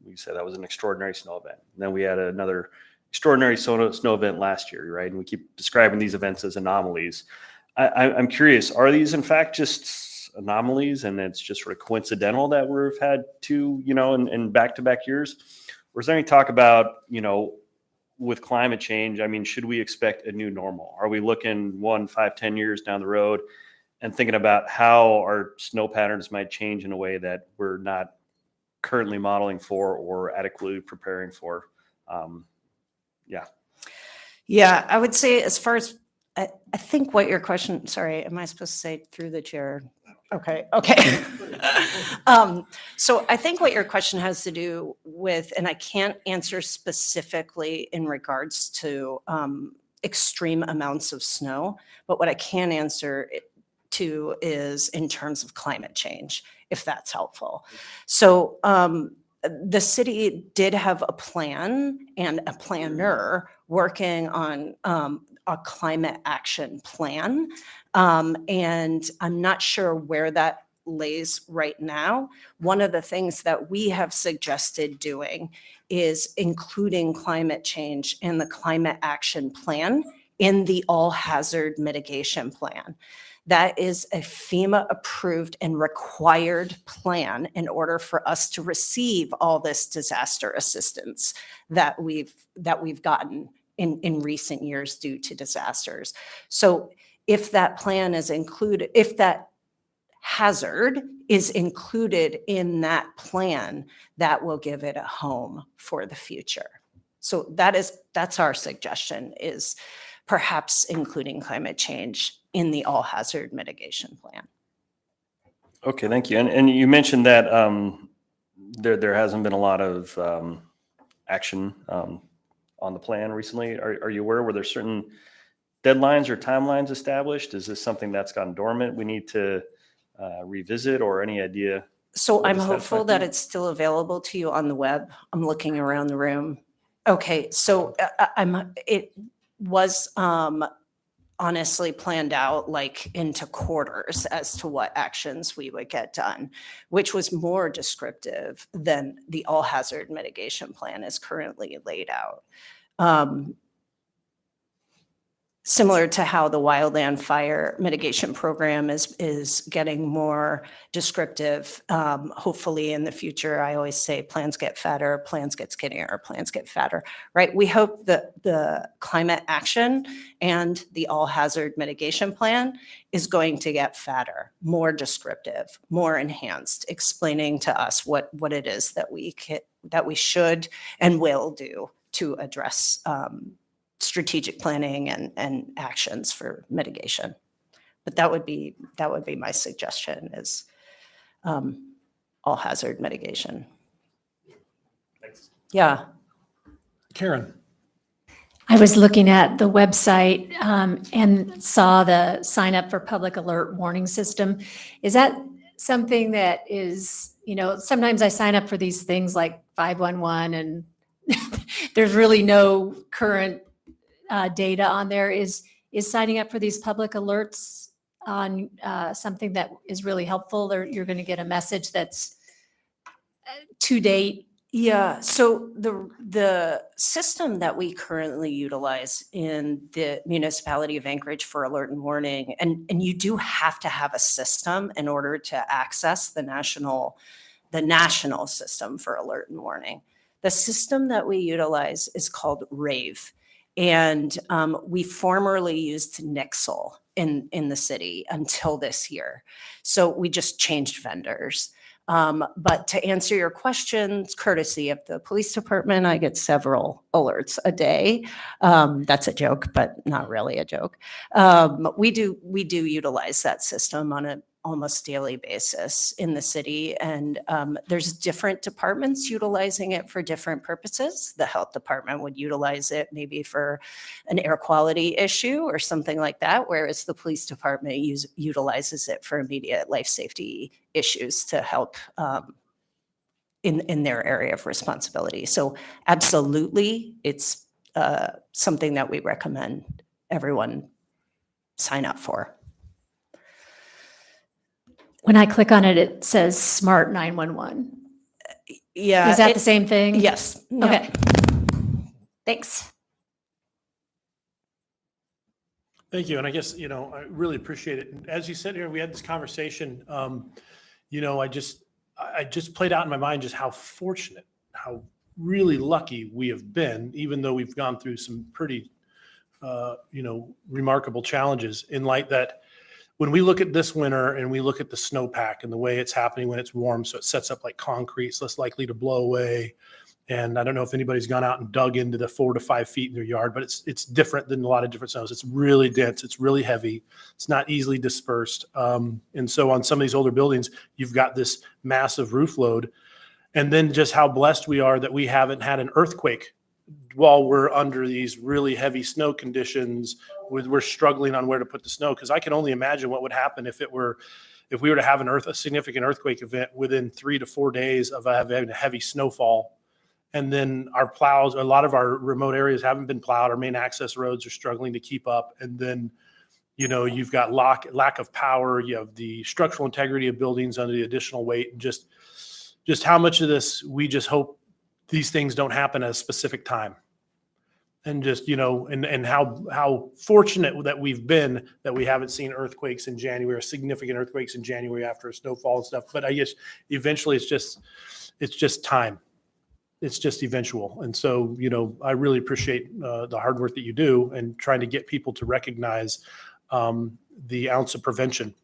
we said that was an extraordinary snow event. And then we had another extraordinary snow event last year, right? And we keep describing these events as anomalies. I'm curious, are these in fact just anomalies, and it's just sort of coincidental that we've had two, in back-to-back years? Or is there any talk about, with climate change, I mean, should we expect a new normal? Are we looking 1, 5, 10 years down the road and thinking about how our snow patterns might change in a way that we're not currently modeling for or adequately preparing for? Yeah, I would say as far as, I think what your question, sorry, am I supposed to say through the chair? Okay. So I think what your question has to do with, and I can't answer specifically in regards to extreme amounts of snow, but what I can answer to is in terms of climate change, if that's helpful. So the city did have a plan and a planner working on a climate action plan. And I'm not sure where that lays right now. One of the things that we have suggested doing is including climate change in the climate action plan in the all hazard mitigation plan. That is a FEMA approved and required plan in order for us to receive all this disaster assistance that we've gotten in recent years due to disasters. So if that plan is included, if that hazard is included in that plan, that will give it a home for the future. So that's our suggestion, is perhaps including climate change in the all hazard mitigation plan. Okay, thank you. And you mentioned that there hasn't been a lot of action on the plan recently. Are you aware, were there certain deadlines or timelines established? Is this something that's gone dormant we need to revisit, or any idea? So what I'm is that hopeful might that be? it's still available to you on the web. I'm looking around the room. Okay, so it was honestly planned out like into quarters as to what actions we would get done, which was more descriptive than the all hazard mitigation plan is currently laid out. Similar to how the wildland fire mitigation program is getting more descriptive. Hopefully in the future, I always say plans get fatter, plans get skinnier, plans get fatter, right? We hope that the climate action and the all hazard mitigation plan is going to get fatter, more descriptive, more enhanced, explaining to us what it is that we should and will do to address strategic planning and actions for mitigation. But that would be my suggestion, is all hazard mitigation. Thanks. Yeah. Karen. I was looking at the website and saw the sign up for public alert warning system. Is that something that is, sometimes I sign up for these things like 511 and there's really no current data on there. Is signing up for these public alerts on something that is really helpful, or you're going to get a message that's to date? Yeah, so the system that we currently utilize in the municipality of Anchorage for alert and warning, and you do have to have a system in order to access the national system for alert and warning. The system that we utilize is called RAVE. And we formerly used Nixle in the city until this year. So we just changed vendors. But to answer your questions, courtesy of the police department, I get several alerts a day. That's a joke, but not really a joke. We do utilize that system on almost daily basis in the city. And there's different departments utilizing it for different purposes. The health department would utilize it maybe for an air quality issue or something like that, whereas the police department utilizes it for immediate life safety issues to help in their area of responsibility. So absolutely, it's something that we recommend everyone sign up for. When I click on it, it says Smart 911. Yeah. Is that the same thing? Yes. Yep. Okay. Thanks. Thank you. And I guess, I really appreciate it. And as you said here, we had this conversation, I just played out in my mind just how fortunate, how really lucky we have been, even though we've gone through some pretty, remarkable challenges, in light that when we look at this winter and we look at the snowpack and the way it's happening when it's warm, so it sets up like concrete, it's less likely to blow away. And I don't know if anybody's gone out and dug into the 4 to 5 feet in their yard, but it's different than a lot of different snows. It's really dense. It's really heavy. It's not easily dispersed. And so on some of these older buildings, you've got this massive roof load. And then just how blessed we are that we haven't had an earthquake while we're under these really heavy snow conditions. We're struggling on where to put the snow, because I can only imagine what would happen if we were to have a significant earthquake event within 3 to 4 days of having a heavy snowfall. And then our plows, a lot of our remote areas haven't been plowed. Our main access roads are struggling to keep up. And then, you've got lack of power. You have the structural integrity of buildings under the additional weight, and just how much of this we just hope these things don't happen at a specific time. And just, and how fortunate that we've been that we haven't seen earthquakes in January, or significant earthquakes in January after a snowfall and stuff. But I guess eventually it's just time. It's just eventual. And so, I really appreciate the hard work that you do and trying to get people to recognize the ounce of prevention.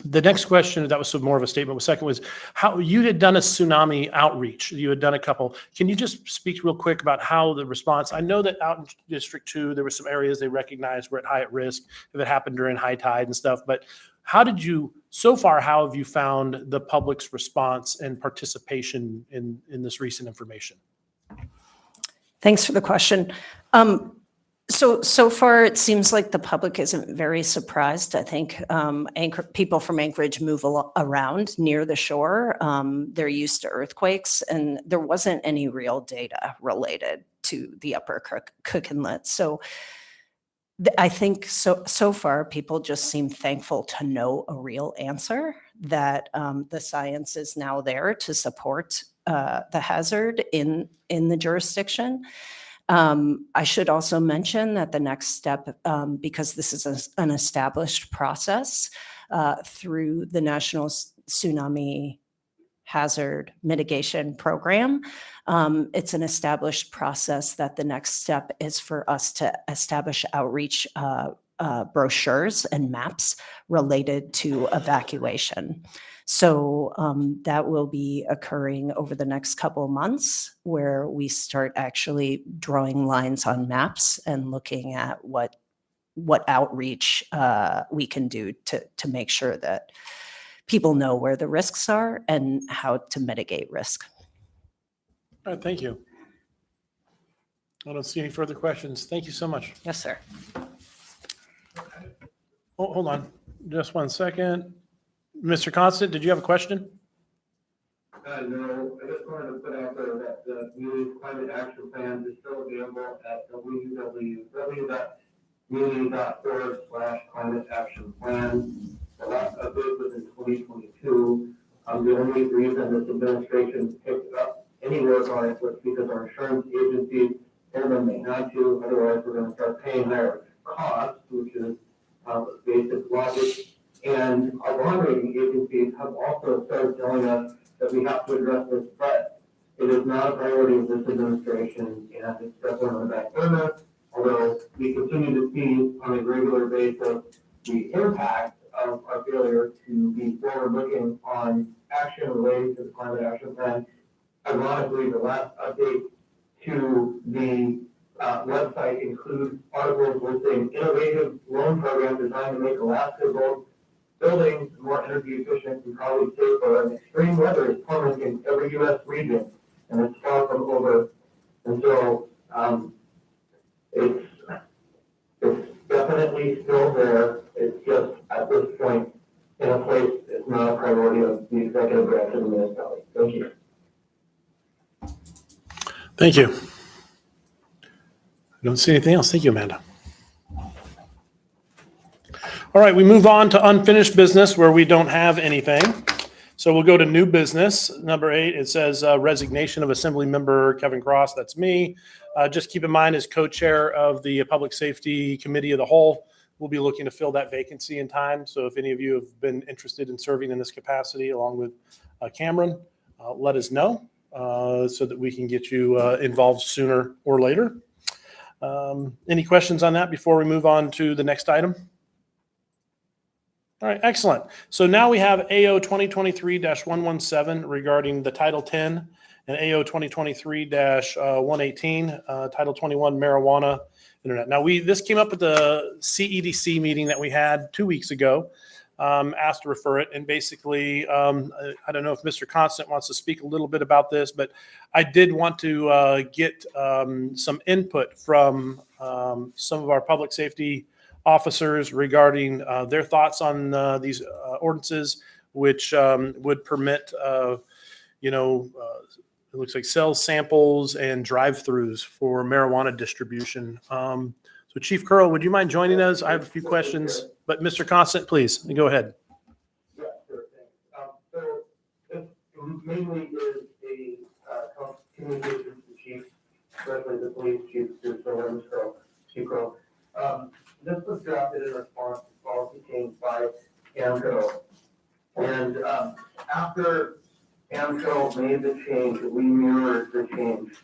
The next question, that was some more of a statement. The second was how you had done a tsunami outreach. You had done a couple. Can you just speak real quick about how the response? I know that out in District 2, there were some areas they recognized were at risk if it happened during high tide and stuff. But how have you found the public's response and participation in this recent information? Thanks for the question. So far, it seems like the public isn't very surprised. I think people from Anchorage move around near the shore. They're used to earthquakes, and there wasn't any real data related to the Upper Cook Inlet. So I think so far, people just seem thankful to know a real answer, that the science is now there to support the hazard in the jurisdiction. I should also mention that the next step, because this is an established process through the National Tsunami Hazard Mitigation Program, it's an established process that the next step is for us to establish outreach brochures and maps related to evacuation. So that will be occurring over the next couple of months, where we start actually drawing lines on maps and looking at what outreach we can do to make sure that people know where the risks are and how to mitigate risk. All right, thank you. I don't see any further questions. Thank you so much. Yes, sir. Oh, hold on, just 1 second. Mr. Constant, did you have a question? No, I just wanted to put out there that the Community Climate Action Plan is still available at www.community.org/climate-action-plan. The last update was in 2022. The only reason this administration picked up any work on it was because our insurance agencies told them they had to, otherwise we're going to start paying their costs, which is basic logic. And our bond rating agencies have also started telling us that we have to address this, but it is not a priority of this administration, and it's definitely on the back burner. Although we continue to see on a regular basis the impact of our failure to be forward-looking on action related to the Climate Action Plan. Ironically, the last update to the website includes articles listing innovative loan programs designed to make Alaska gold buildings, more energy efficient, and probably safer, and extreme weather is common in every U.S. region, and it's far from over. And so, it's definitely still there. It's just at this point in a place it's not a priority of the executive branch of the municipality. Thank you. Thank you. I don't see anything else. Thank you, Amanda. All right, we move on to unfinished business where we don't have anything. So we'll go to new business. Number 8, it says resignation of Assembly Member Kevin Cross. That's me. Just keep in mind, as co-chair of the Public Safety Committee of the Whole, we'll be looking to fill that vacancy in time. So if any of you have been interested in serving in this capacity along with Cameron, let us know so that we can get you involved sooner or later. Any questions on that before we move on to the next item? All right, excellent. So now we have AO 2023-117 regarding the Title 10 and AO 2023-118, Title 21 marijuana internet. Now this came up at the CEDC meeting that we had 2 weeks ago. Asked to refer it, and basically, I don't know if Mr. Constant wants to speak a little bit about this, but I did want to get some input from some of our public safety officers regarding their thoughts on these ordinances, which would permit, it looks like sales samples and drive-throughs for marijuana distribution. So Chief Curl, would you mind joining us? I have a few questions, but Mr. Constant, please go ahead. Yeah, sure thing. So this mainly is a communication to the chief, especially the police chief, Chief Crow. This was drafted in response to policy change by AMCO. And after AMCO made the change, we mirrored the change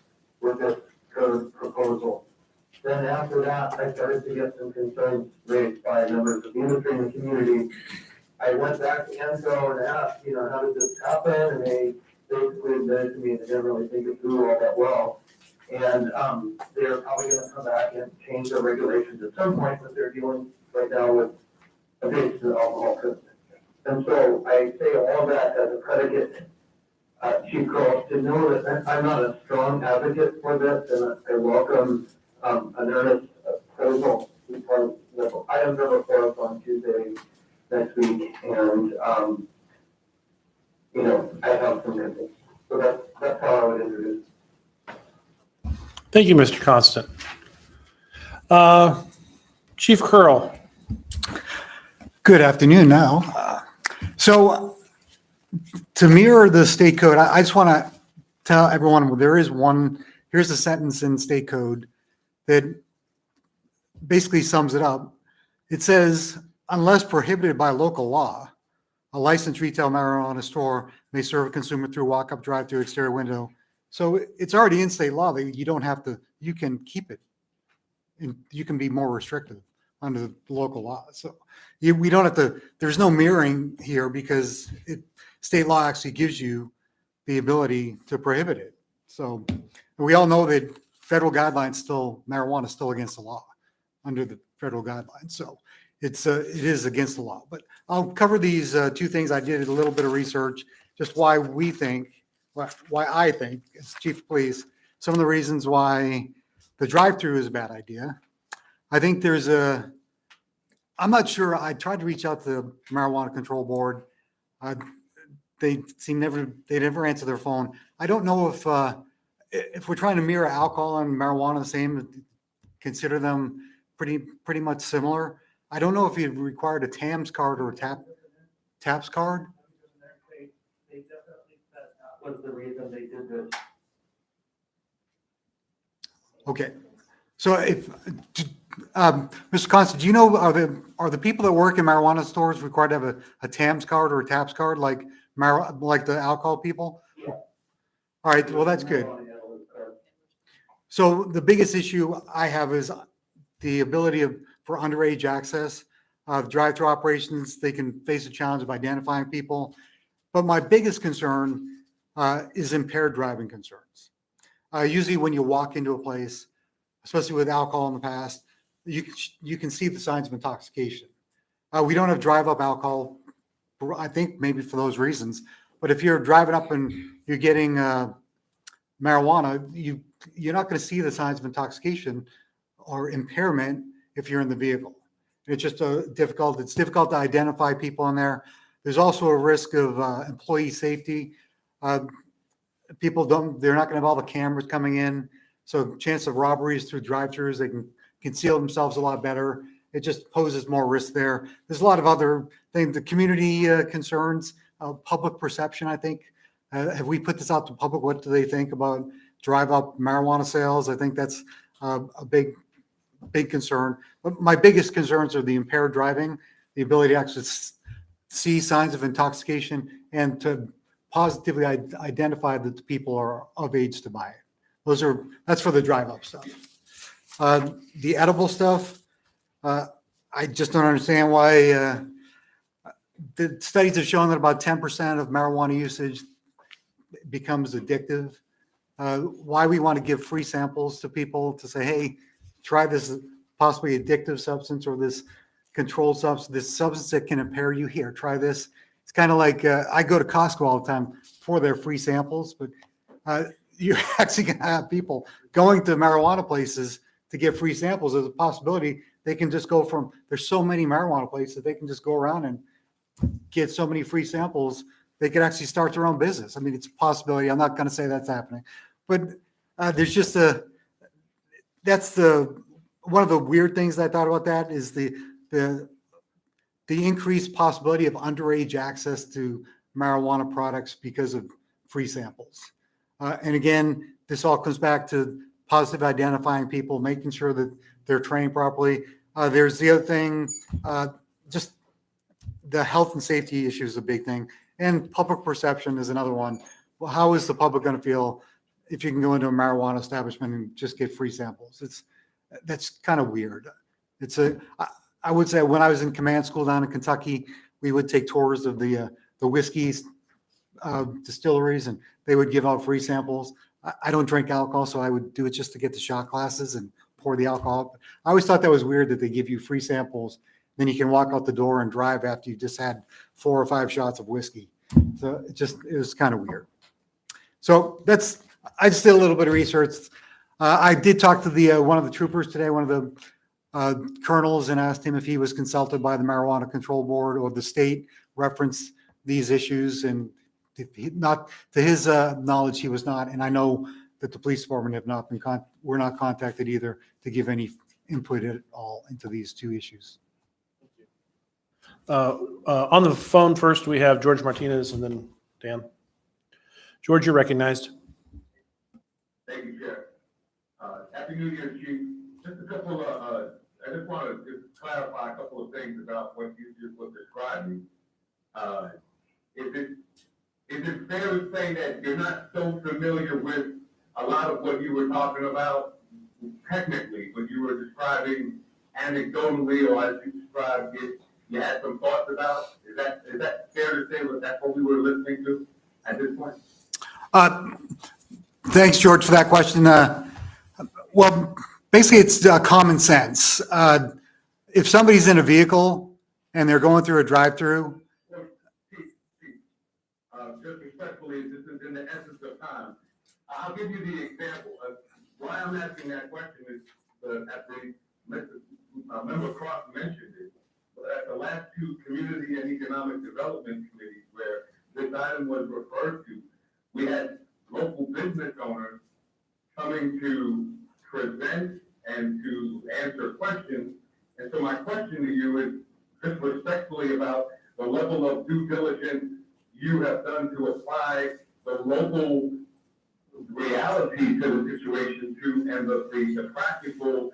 with this code proposal. Then after that, I started to get some concerns raised by members of the industry and the community. I went back to AMCO and asked, how did this happen? And they basically admitted to me they didn't really think it through all that well. And they're probably going to come back and change their regulations at some point, but they're dealing right now with a base alcohol system. And so I say all that as a predicate, Chief Cross, to know that I'm not a strong advocate for this, and I welcome an earnest proposal because the items are before us on Tuesday next week, and I have some concerns. So that's how I would introduce. Thank you, Mr. Constant. Chief Curl. Good afternoon now. So to mirror the state code, I just want to tell everyone here's a sentence in state code that basically sums it up. It says, unless prohibited by local law, a licensed retail marijuana store may serve a consumer through walk-up, drive-through, exterior window. So it's already in state law that you can keep it, and you can be more restrictive under the local law. So we don't have to, there's no mirroring here because state law actually gives you the ability to prohibit it. So we all know that federal guidelines marijuana is still against the law under the federal guidelines. So it is against the law. But I'll cover these two things. I did a little bit of research, just why I think, as chief of police, some of the reasons why the drive-through is a bad idea. I think I'm not sure. I tried to reach out to the Marijuana Control Board. They never answer their phone. I don't know if we're trying to mirror alcohol and marijuana the same, consider them pretty much similar. I don't know if it required a TAMS card or a TAPS card. They definitely said that was the reason they did this. Okay, so Mr. Constant, do you know, are the people that work in marijuana stores required to have a TAMS card or a TAPS card like the alcohol people? Yeah. All right, well, that's good. So the biggest issue I have is the ability for underage access of drive-through operations. They can face a challenge of identifying people. But my biggest concern is impaired driving concerns. Usually when you walk into a place, especially with alcohol in the past, you can see the signs of intoxication. We don't have drive-up alcohol I think maybe for those reasons. But if you're driving up and you're getting marijuana, you're not going to see the signs of intoxication or impairment if you're in the vehicle. It's just difficult. It's difficult to identify people in there. There's also a risk of employee safety. People they're not going to have all the cameras coming in. So chance of robberies through drive-thrus, they can conceal themselves a lot better. It just poses more risk there. There's a lot of other things, the community concerns, public perception, I think. Have we put this out to public? What do they think about drive-up marijuana sales? I think that's a big concern. But my biggest concerns are the impaired driving, the ability to actually see signs of intoxication and to positively identify that the people are of age to buy it. That's for the drive-up stuff. The edible stuff, I just don't understand why the studies have shown that about 10% of marijuana usage becomes addictive. Why we want to give free samples to people to say, hey, try this possibly addictive substance or this controlled substance, this substance that can impair you. Here, try this. It's kind of like I go to Costco all the time for their free samples, but you're actually going to have people going to marijuana places to get free samples. There's a possibility they can just go from, there's so many marijuana places, they can just go around and get so many free samples, they could actually start their own business. I mean, it's a possibility. I'm not going to say that's happening, but there's just one of the weird things I thought about that is the increased possibility of underage access to marijuana products because of free samples. And again, this all comes back to positive identifying people, making sure that they're trained properly. There's the other thing, just the health and safety issue is a big thing. And public perception is another one. Well, how is the public going to feel if you can go into a marijuana establishment and just get free samples? That's kind of weird. I would say when I was in command school down in Kentucky, we would take tours of the whiskey distilleries, and they would give out free samples. I don't drink alcohol, so I would do it just to get the shot glasses and pour the alcohol. I always thought that was weird that they give you free samples, then you can walk out the door and drive after you just had 4 or 5 shots of whiskey. So it was kind of weird. So I just did a little bit of research. I did talk to one of the troopers today, one of the colonels, and asked him if he was consulted by the Marijuana Control Board or the state referenced these issues, and not to his knowledge, he was not. And I know that the police department were not contacted either to give any input at all into these 2 issues. On the phone first, we have George Martinez and then Dan. George, you're recognized. Thank you, Chair. Happy New Year, Chief. Just a couple of, I just want to just clarify a couple of things about what you just were describing. Is it fair to say that you're not so familiar with a lot of what you were talking about technically, when you were describing anecdotally, or as you described it, you had some thoughts about? Is that fair to say that that's what we were listening to at this point? Thanks, George, for that question. Well, basically, it's common sense. If somebody's in a vehicle and they're going through a drive-through. Just respectfully, this is in the essence of time. I'll give you the example. Why I'm asking that question is Member Cross mentioned it, but at the last 2 Community and Economic Development Committees where this item was referred to, we had local business owners coming to present and to answer questions. And so my question to you is just respectfully about the level of due diligence you have done to apply the local reality to the situation to, and the practical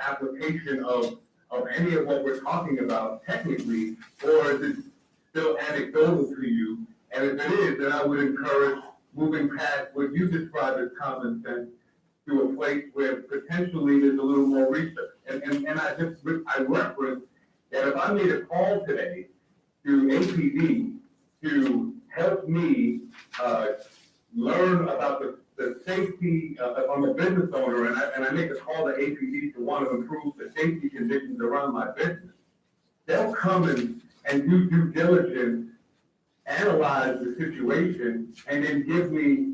application of any of what we're talking about technically, or is it still anecdotal to you? And if it is, then I would encourage moving past what you described as common sense to a place where potentially there's a little more research. And I reference that if I made a call today to APD to help me learn about the safety, I'm a business owner, and I make a call to APD to want to improve the safety conditions around my business, they'll come and do due diligence analyze the situation and then give me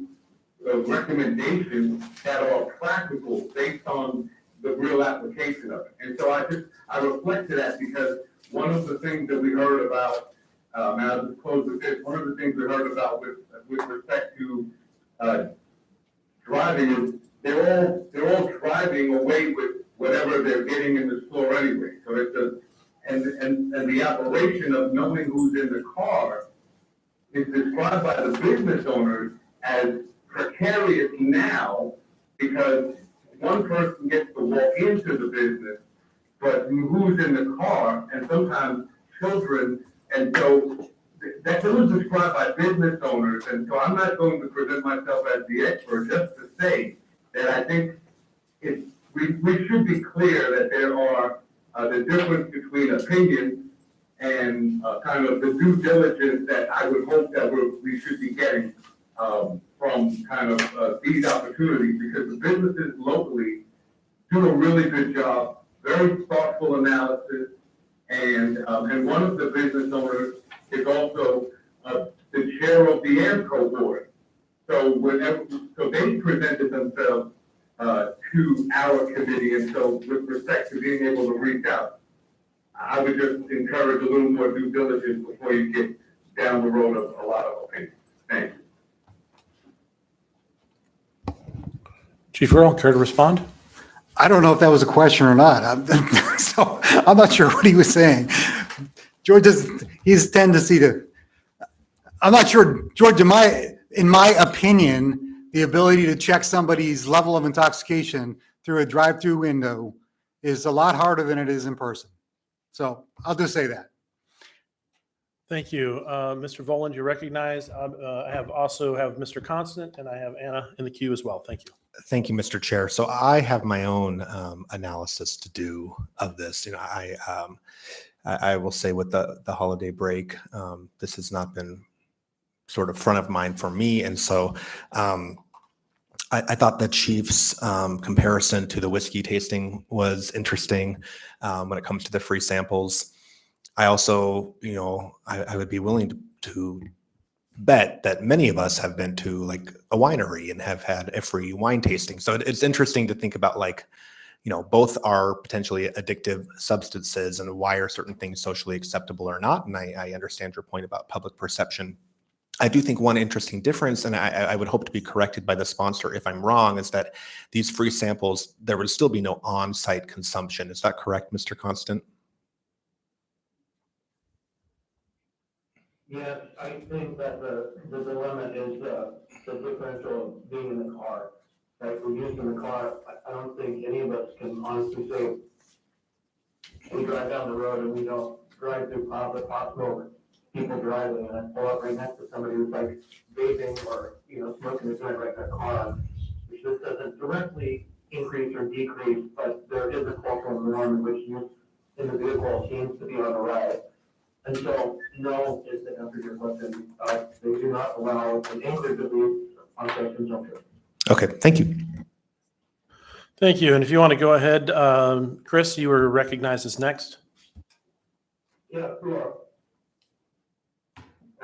recommendations that are practical based on the real application of it. And so I reflect to that because one of the things that we heard about, and I'll just close with this, one of the things we heard about with respect to driving is they're all driving away with whatever they're getting in the store anyway. So it's and the operation of knowing who's in the car is described by the business owners as precarious now because one person gets to walk into the business, but who's in the car, and sometimes children, and so that was described by business owners, and so I'm not going to present myself as the expert, just to say that I think we should be clear that there are the difference between opinion and kind of the due diligence that I would hope that we should be getting from kind of these opportunities, because the businesses locally do a really good job, very thoughtful analysis, and one of the business owners is also the chair of the AMCO board. So they presented themselves to our committee, and so with respect to being able to reach out, I would just encourage a little more due diligence before you get down the road of a lot of opinions. Thank you. Chief Earl, care to respond? I don't know if that was a question or not. So I'm not sure what he was saying. George he's tendency to, I'm not sure, George, in my opinion, the ability to check somebody's level of intoxication through a drive-through window is a lot harder than it is in person. So I'll just say that. Thank you. Mr. Voland, you're recognized. I also have Mr. Constant, and I have Anna in the queue as well. Thank you. Thank you, Mr. Chair. So I have my own analysis to do of this. You know, I will say with the holiday break, this has not been sort of front of mind for me. And so I thought the Chief's comparison to the whiskey tasting was interesting when it comes to the free samples. I also, you know, I would be willing to bet that many of us have been to like a winery and have had a free wine tasting. So it's interesting to think about, like, you know, both are potentially addictive substances and why are certain things socially acceptable or not. And I understand your point about public perception. I do think one interesting difference, and I would hope to be corrected by the sponsor if I'm wrong, is that these free samples, there would still be no on-site consumption. Is that correct, Mr. Constant? Yes, I think that the dilemma is the differential of being in the car. Like, we're used in the car, I don't think any of us can honestly say, we drive down the road and we don't drive through public smoke, people driving, and I pull up right next to somebody who's like vaping or, you know, smoking a joint right in their car, which this doesn't directly increase or decrease, but there is a cultural norm in which use in the vehicle seems to be on the rise. And so, no is the answer to your question. They do not allow an Anchorage at least on-site consumption. Okay, thank you. Thank you. And if you want to go ahead, Chris, you were recognized as next. Yeah, sure.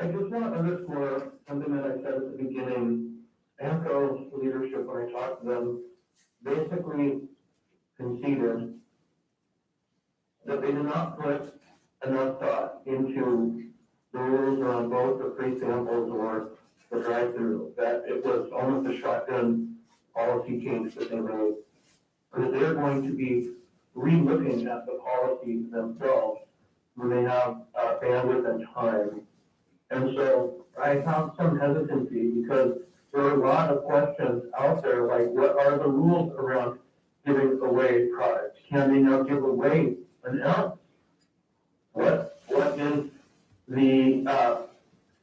I just want to underscore something that I said at the beginning. AMCO's leadership, when I talked to them, basically conceded that they did not put enough thought into the rules around both the free samples or the drive-through, that it was almost a shotgun policy change that they made. Because they're going to be re-looking at the policy themselves when they have bandwidth and time. And so I have some hesitancy because there are a lot of questions out there, like what are the rules around giving away products? Can they now give away an ounce? What is the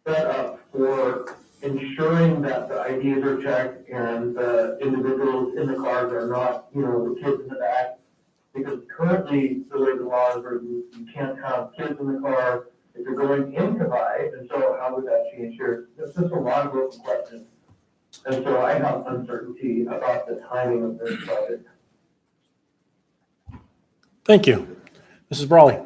setup for ensuring that the IDs are checked and the individuals in the cars are not, you know, the kids in the back? Because currently, the way the law is written, you can't have kids in the car if you're going in to buy, and so how would that change here? There's just a lot of open questions. And so I have uncertainty about the timing of this project. Thank you. Mrs. Brawley.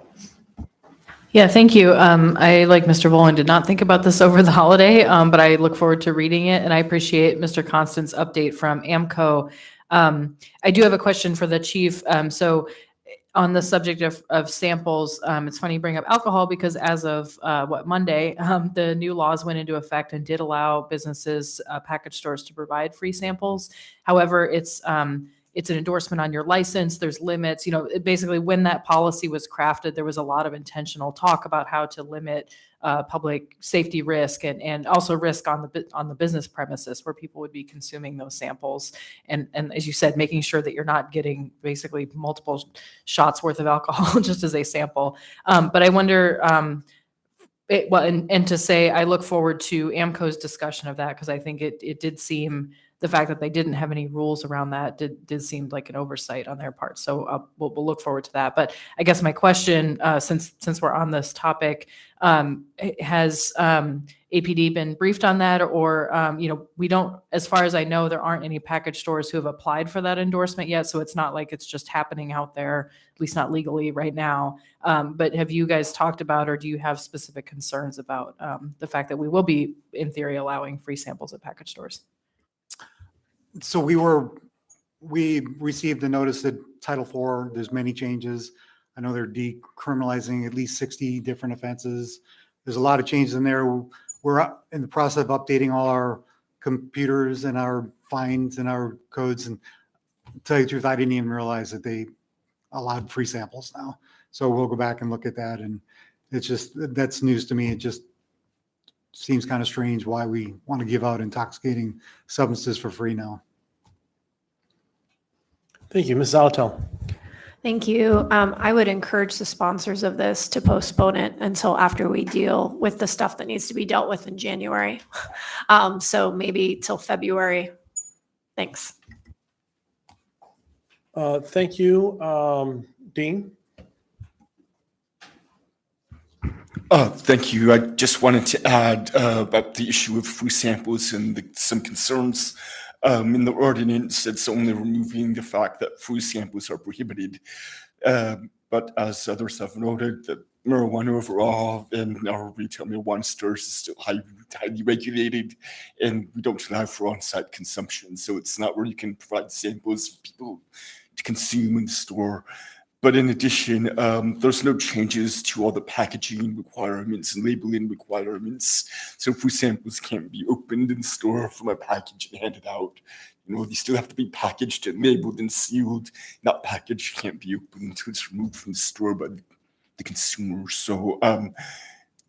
Yeah, thank you. I, like Mr. Volin, did not think about this over the holiday, but I look forward to reading it, and I appreciate Mr. Constant's update from AMCO. I do have a question for the chief. So on the subject of samples, it's funny you bring up alcohol because as of Monday, the new laws went into effect and did allow businesses, package stores to provide free samples. However, it's an endorsement on your license. There's limits. Basically, when that policy was crafted, there was a lot of intentional talk about how to limit public safety risk and also risk on the business premises where people would be consuming those samples. And as you said, making sure that you're not getting basically multiple shots worth of alcohol just as a sample. But I wonder, and to say, I look forward to AMCO's discussion of that because I think it did seem the fact that they didn't have any rules around that did seem like an oversight on their part. So we'll look forward to that. But I guess my question, since we're on this topic, has APD been briefed on that, or we don't, as far as I know, there aren't any package stores who have applied for that endorsement yet. So it's not like it's just happening out there, at least not legally right now. But have you guys talked about, or do you have specific concerns about the fact that we will be, in theory, allowing free samples at package stores? So we received a notice that Title IV, there's many changes. I know they're decriminalizing at least 60 different offenses. There's a lot of changes in there. We're in the process of updating all our computers and our fines and our codes. And to tell you the truth, I didn't even realize that they allowed free samples now. So we'll go back and look at that. And it's just, that's news to me. It just seems kind of strange why we want to give out intoxicating substances for free now. Thank you, Ms. Zalatel. Thank you. I would encourage the sponsors of this to postpone it until after we deal with the stuff that needs to be dealt with in January. So maybe till February. Thanks. Thank you. Dean? Thank you. I just wanted to add about the issue of free samples and some concerns. In the ordinance, it's only removing the fact that free samples are prohibited. But as others have noted, that marijuana overall in our retail marijuana stores is still highly regulated, and we don't allow for on-site consumption. So it's not where you can provide samples for people to consume in the store. But in addition, there's no changes to all the packaging requirements and labeling requirements. So free samples can't be opened in the store from a package and handed out. They still have to be packaged and labeled and sealed. That package can't be opened until it's removed from the store by the consumer. So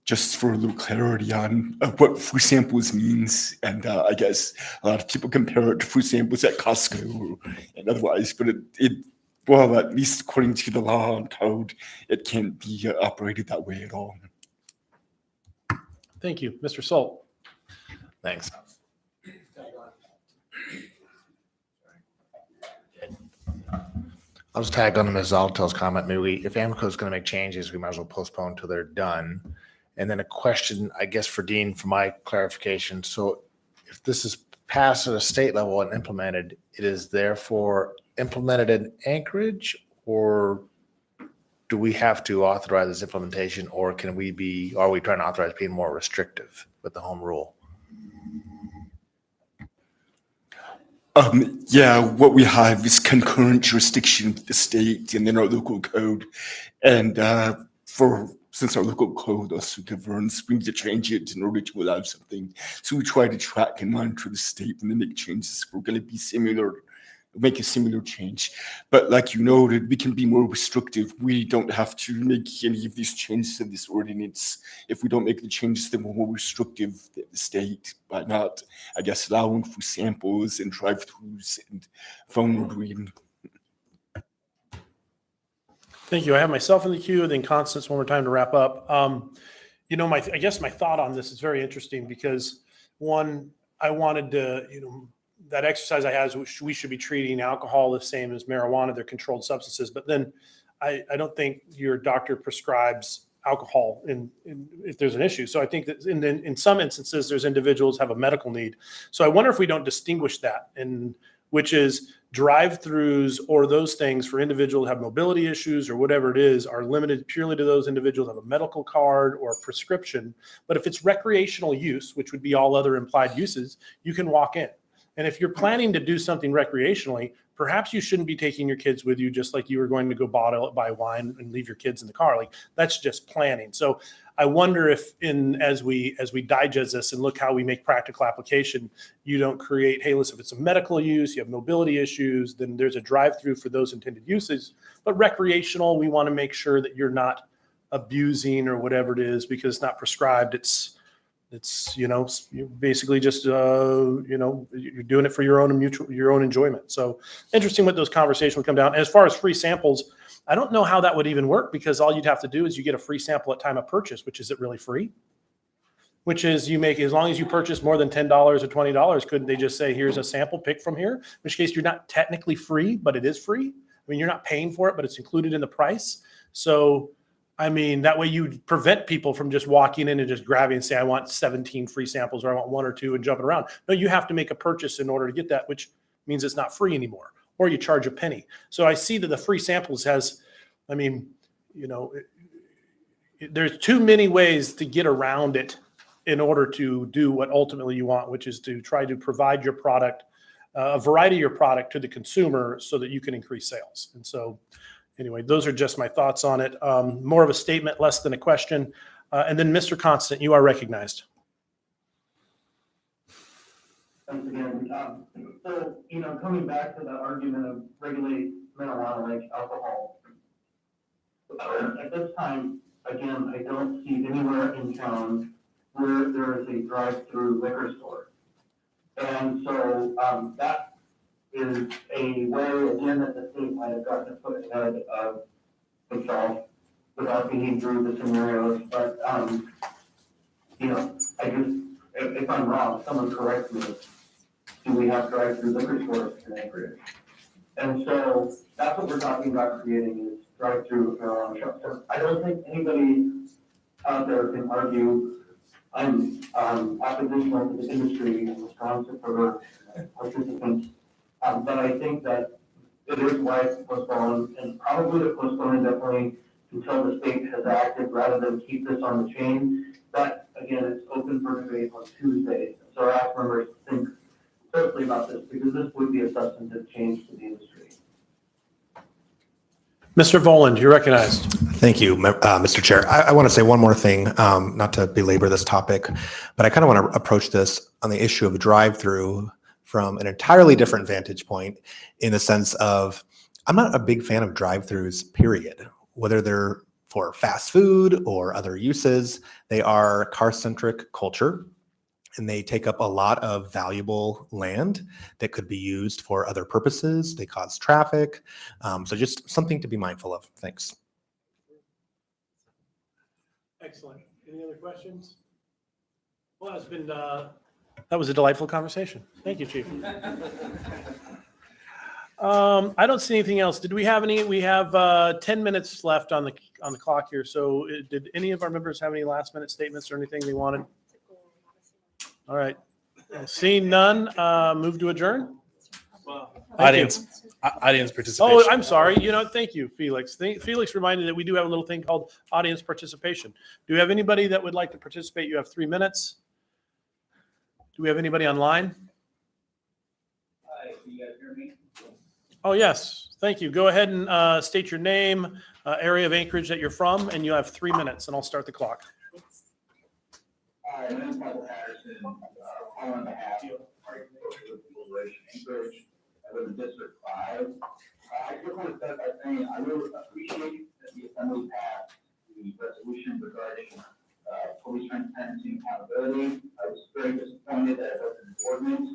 just for a little clarity on what free samples means, and I guess a lot of people compare it to free samples at Costco and otherwise, but well, at least according to the law and code, it can't be operated that way at all. Thank you. Mr. Salt. Thanks. I'll just tag on to Ms. Zalatel's comment. Maybe if AMCO is going to make changes, we might as well postpone until they're done. And then a question, I guess, for Dean, for my clarification. So if this is passed at a state level and implemented, it is therefore implemented in Anchorage, or do we have to authorize this implementation, or are we trying to authorize being more restrictive with the home rule? Yeah, what we have is concurrent jurisdiction with the state and then our local code. And since our local code also governs, we need to change it in order to allow something. So we try to track and monitor the state when they make changes. We're going to be make a similar change. But like you noted, we can be more restrictive. We don't have to make any of these changes in this ordinance. If we don't make the changes, then we're more restrictive than the state by not, I guess, allowing for samples and drive-thrus and phone ordering. Thank you. I have myself in the queue, then Constance one more time to wrap up. I guess my thought on this is very interesting because one, I wanted to, that exercise I had is we should be treating alcohol the same as marijuana. They're controlled substances. But then I don't think your doctor prescribes alcohol if there's an issue. So I think that in some instances, there's individuals have a medical need. So I wonder if we don't distinguish that, which is drive-throughs or those things for individuals who have mobility issues or whatever it is are limited purely to those individuals who have a medical card or a prescription. But if it's recreational use, which would be all other implied uses, you can walk in. And if you're planning to do something recreationally, perhaps you shouldn't be taking your kids with you, just like you were going to go buy wine and leave your kids in the car. Like, that's just planning. So I wonder if as we digest this and look how we make practical application, you don't create, hey, listen, if it's a medical use, you have mobility issues, then there's a drive-through for those intended uses. But recreational, we want to make sure that you're not abusing or whatever it is because it's not prescribed. It's you're basically just you're doing it for your own enjoyment. So interesting what those conversations would come down. As far as free samples, I don't know how that would even work, because all you'd have to do is you get a free sample at time of purchase, which isn't really free. Which is, you make, as long as you purchase more than $10 or $20, couldn't they just say, here's a sample, pick from here? In which case you're not technically free, but it is free. I mean, you're not paying for it, but it's included in the price. So I mean, that way you prevent people from just walking in and just grabbing and say, I want 17 free samples, or I want 1 or 2 and jumping around. No, you have to make a purchase in order to get that, which means it's not free anymore, or you charge a penny. So I see that the free samples has, I mean, there's too many ways to get around it in order to do what ultimately you want, which is to try to provide your product, a variety of your product to the consumer so that you can increase sales. And so anyway, those are just my thoughts on it. More of a statement, less than a question. And then Mr. Constant, you are recognized. Thanks again. So, coming back to the argument of regulate marijuana like alcohol, at this time, again, I don't see anywhere in town where there is a drive-through liquor store. And so that is a way, again, that the state might have gotten a foot ahead of itself without being through the scenarios. But, if I'm wrong, someone correct me. Do we have drive-through liquor stores in Anchorage? And so that's what we're talking about creating, is drive-through marijuana shops. So I don't think anybody out there can argue I'm oppositional to the industry and a strong supporter of participants. But I think that it is wise to postpone, and probably to postpone indefinitely until the state has acted, rather than keep this on the chain. But again, it's open for debate on Tuesday. So I ask members to think carefully about this, because this would be a substantive change to the industry. Mr. Voland, you're recognized. Thank you, Mr. Chair. I want to say one more thing, not to belabor this topic, but I kind of want to approach this on the issue of a drive-through from an entirely different vantage point, in the sense of, I'm not a big fan of drive-throughs, period. Whether they're for fast food or other uses, they are car-centric culture, and they take up a lot of valuable land that could be used for other purposes. They cause traffic. So just something to be mindful of. Thanks. Excellent. Any other questions? Well, it's been, that was a delightful conversation. Thank you, Chief. I don't see anything else. Did we have any? We have 10 minutes left on the clock here. So did any of our members have any last minute statements or anything they wanted? All right. Seeing none, move to adjourn. Audience participation. Oh, I'm sorry. Thank you, Felix. Felix reminded that we do have a little thing called audience participation. Do we have anybody that would like to participate? You have 3 minutes. Do we have anybody online? Hi, can you guys hear me? Oh, yes. Thank you. Go ahead and state your name, area of Anchorage that you're from, and you have 3 minutes, and I'll start the clock. Hi, my name is Michael Patterson. I'm on behalf of Anchorage. I live in District 5. I just want to start by saying I really appreciate that the Assembly passed the resolution regarding police transparency and accountability. I was very disappointed that it wasn't an ordinance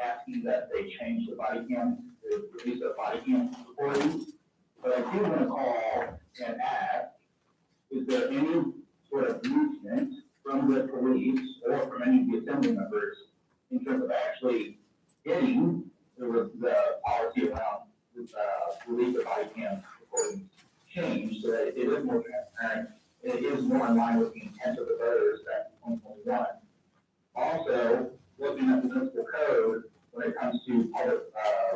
asking that they change the body cam, release the body cam recordings. But I do want to call and ask, is there any sort of movement from the police or from any of the Assembly members in terms of actually getting the policy around release of body cam recording changed so that it is more transparent, and it is more in line with the intent of the voters back in 2021. Also, looking at the municipal code when it comes to public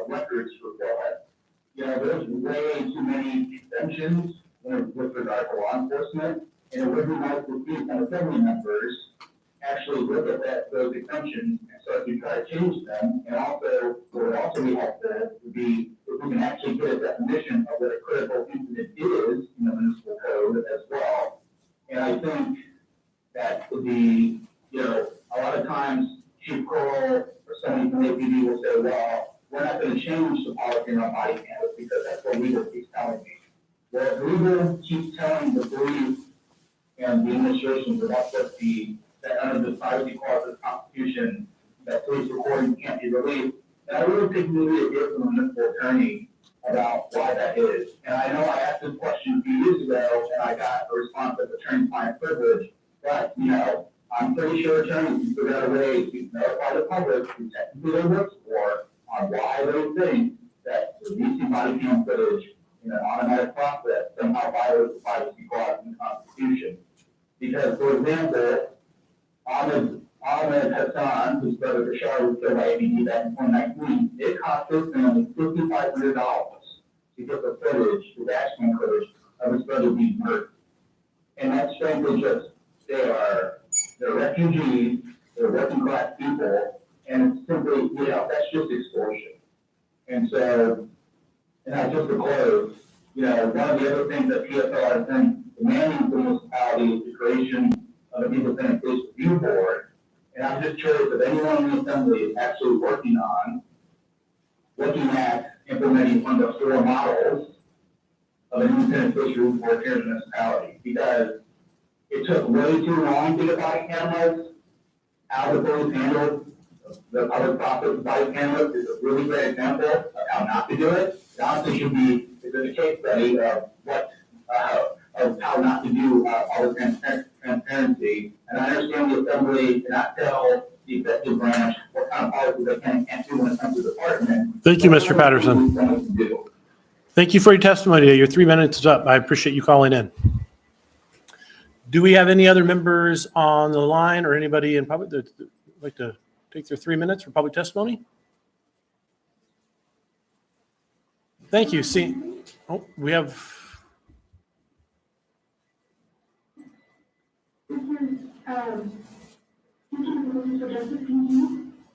records for that. There's way too many exemptions with regard to law enforcement, and it would be nice to see some assembly members actually look at those exemptions and start to try to change them. And also, what would also be helpful would be if we can actually get a definition of what a critical incident is in the municipal code as well. And I think that would be, a lot of times Chief Kroll or somebody from APD will say, well, we're not going to change the policy on body cameras because that's what legal keeps telling me. Well, if legal keeps telling the police and the administration that that's what that under the privacy clause of the Constitution, that police recording can't be released, then I really think we need to hear from the municipal attorney about why that is. And I know I asked this question a few years ago, and I got a response of attorney-client privilege, but, I'm pretty sure attorneys can figure out a way to notify the public who technically they work for on why they think that releasing body cam footage in an automatic process somehow violates the privacy clause in the Constitution. Because, for example, Ahmed Hassan, whose brother Bashar was killed by ABD back in 2019, it cost his family $5,500 to get the footage, the dash cam footage of his brother being murdered. And that's frankly just, they're refugees, they're working class people, and it's simply, that's just extortion. And so, and I just to close, one of the other things that PSL has been demanding from the municipality is the creation of an independent case review board. And I'm just curious if anyone in the assembly is actually working on looking at implementing one of the 4 models of an independent case review board here in the municipality, because it took way too long to get body cameras. How the police handled the public process of body cameras is a really great example of how not to do it. It honestly should be a case study of of how not to do public transparency. And I understand the assembly cannot tell the executive branch what kind of policies they can and can't do when it comes to the department. Thank you, Mr. Patterson. Thank you for your testimony. Your 3 minutes is up. I appreciate you calling in. Do we have any other members on the line or anybody in public that would like to take their 3 minutes for public testimony? Thank you. We have.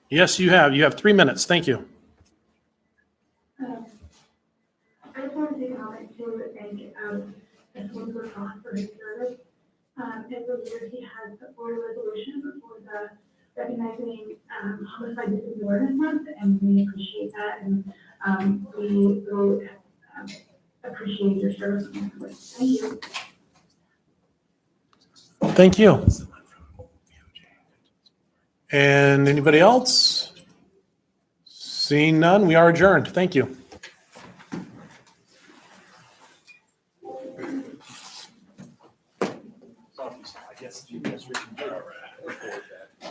Yes, you have. You have 3 minutes. Thank you. I just want to take a moment to thank Councilman Cross for his service. Every year he has put forward a resolution for the recognizing homicide victims awareness month, and we appreciate that, and we will appreciate your service on this way. Thank you. Thank you. And anybody else? Seeing none, we are adjourned. Thank you. I guess you guys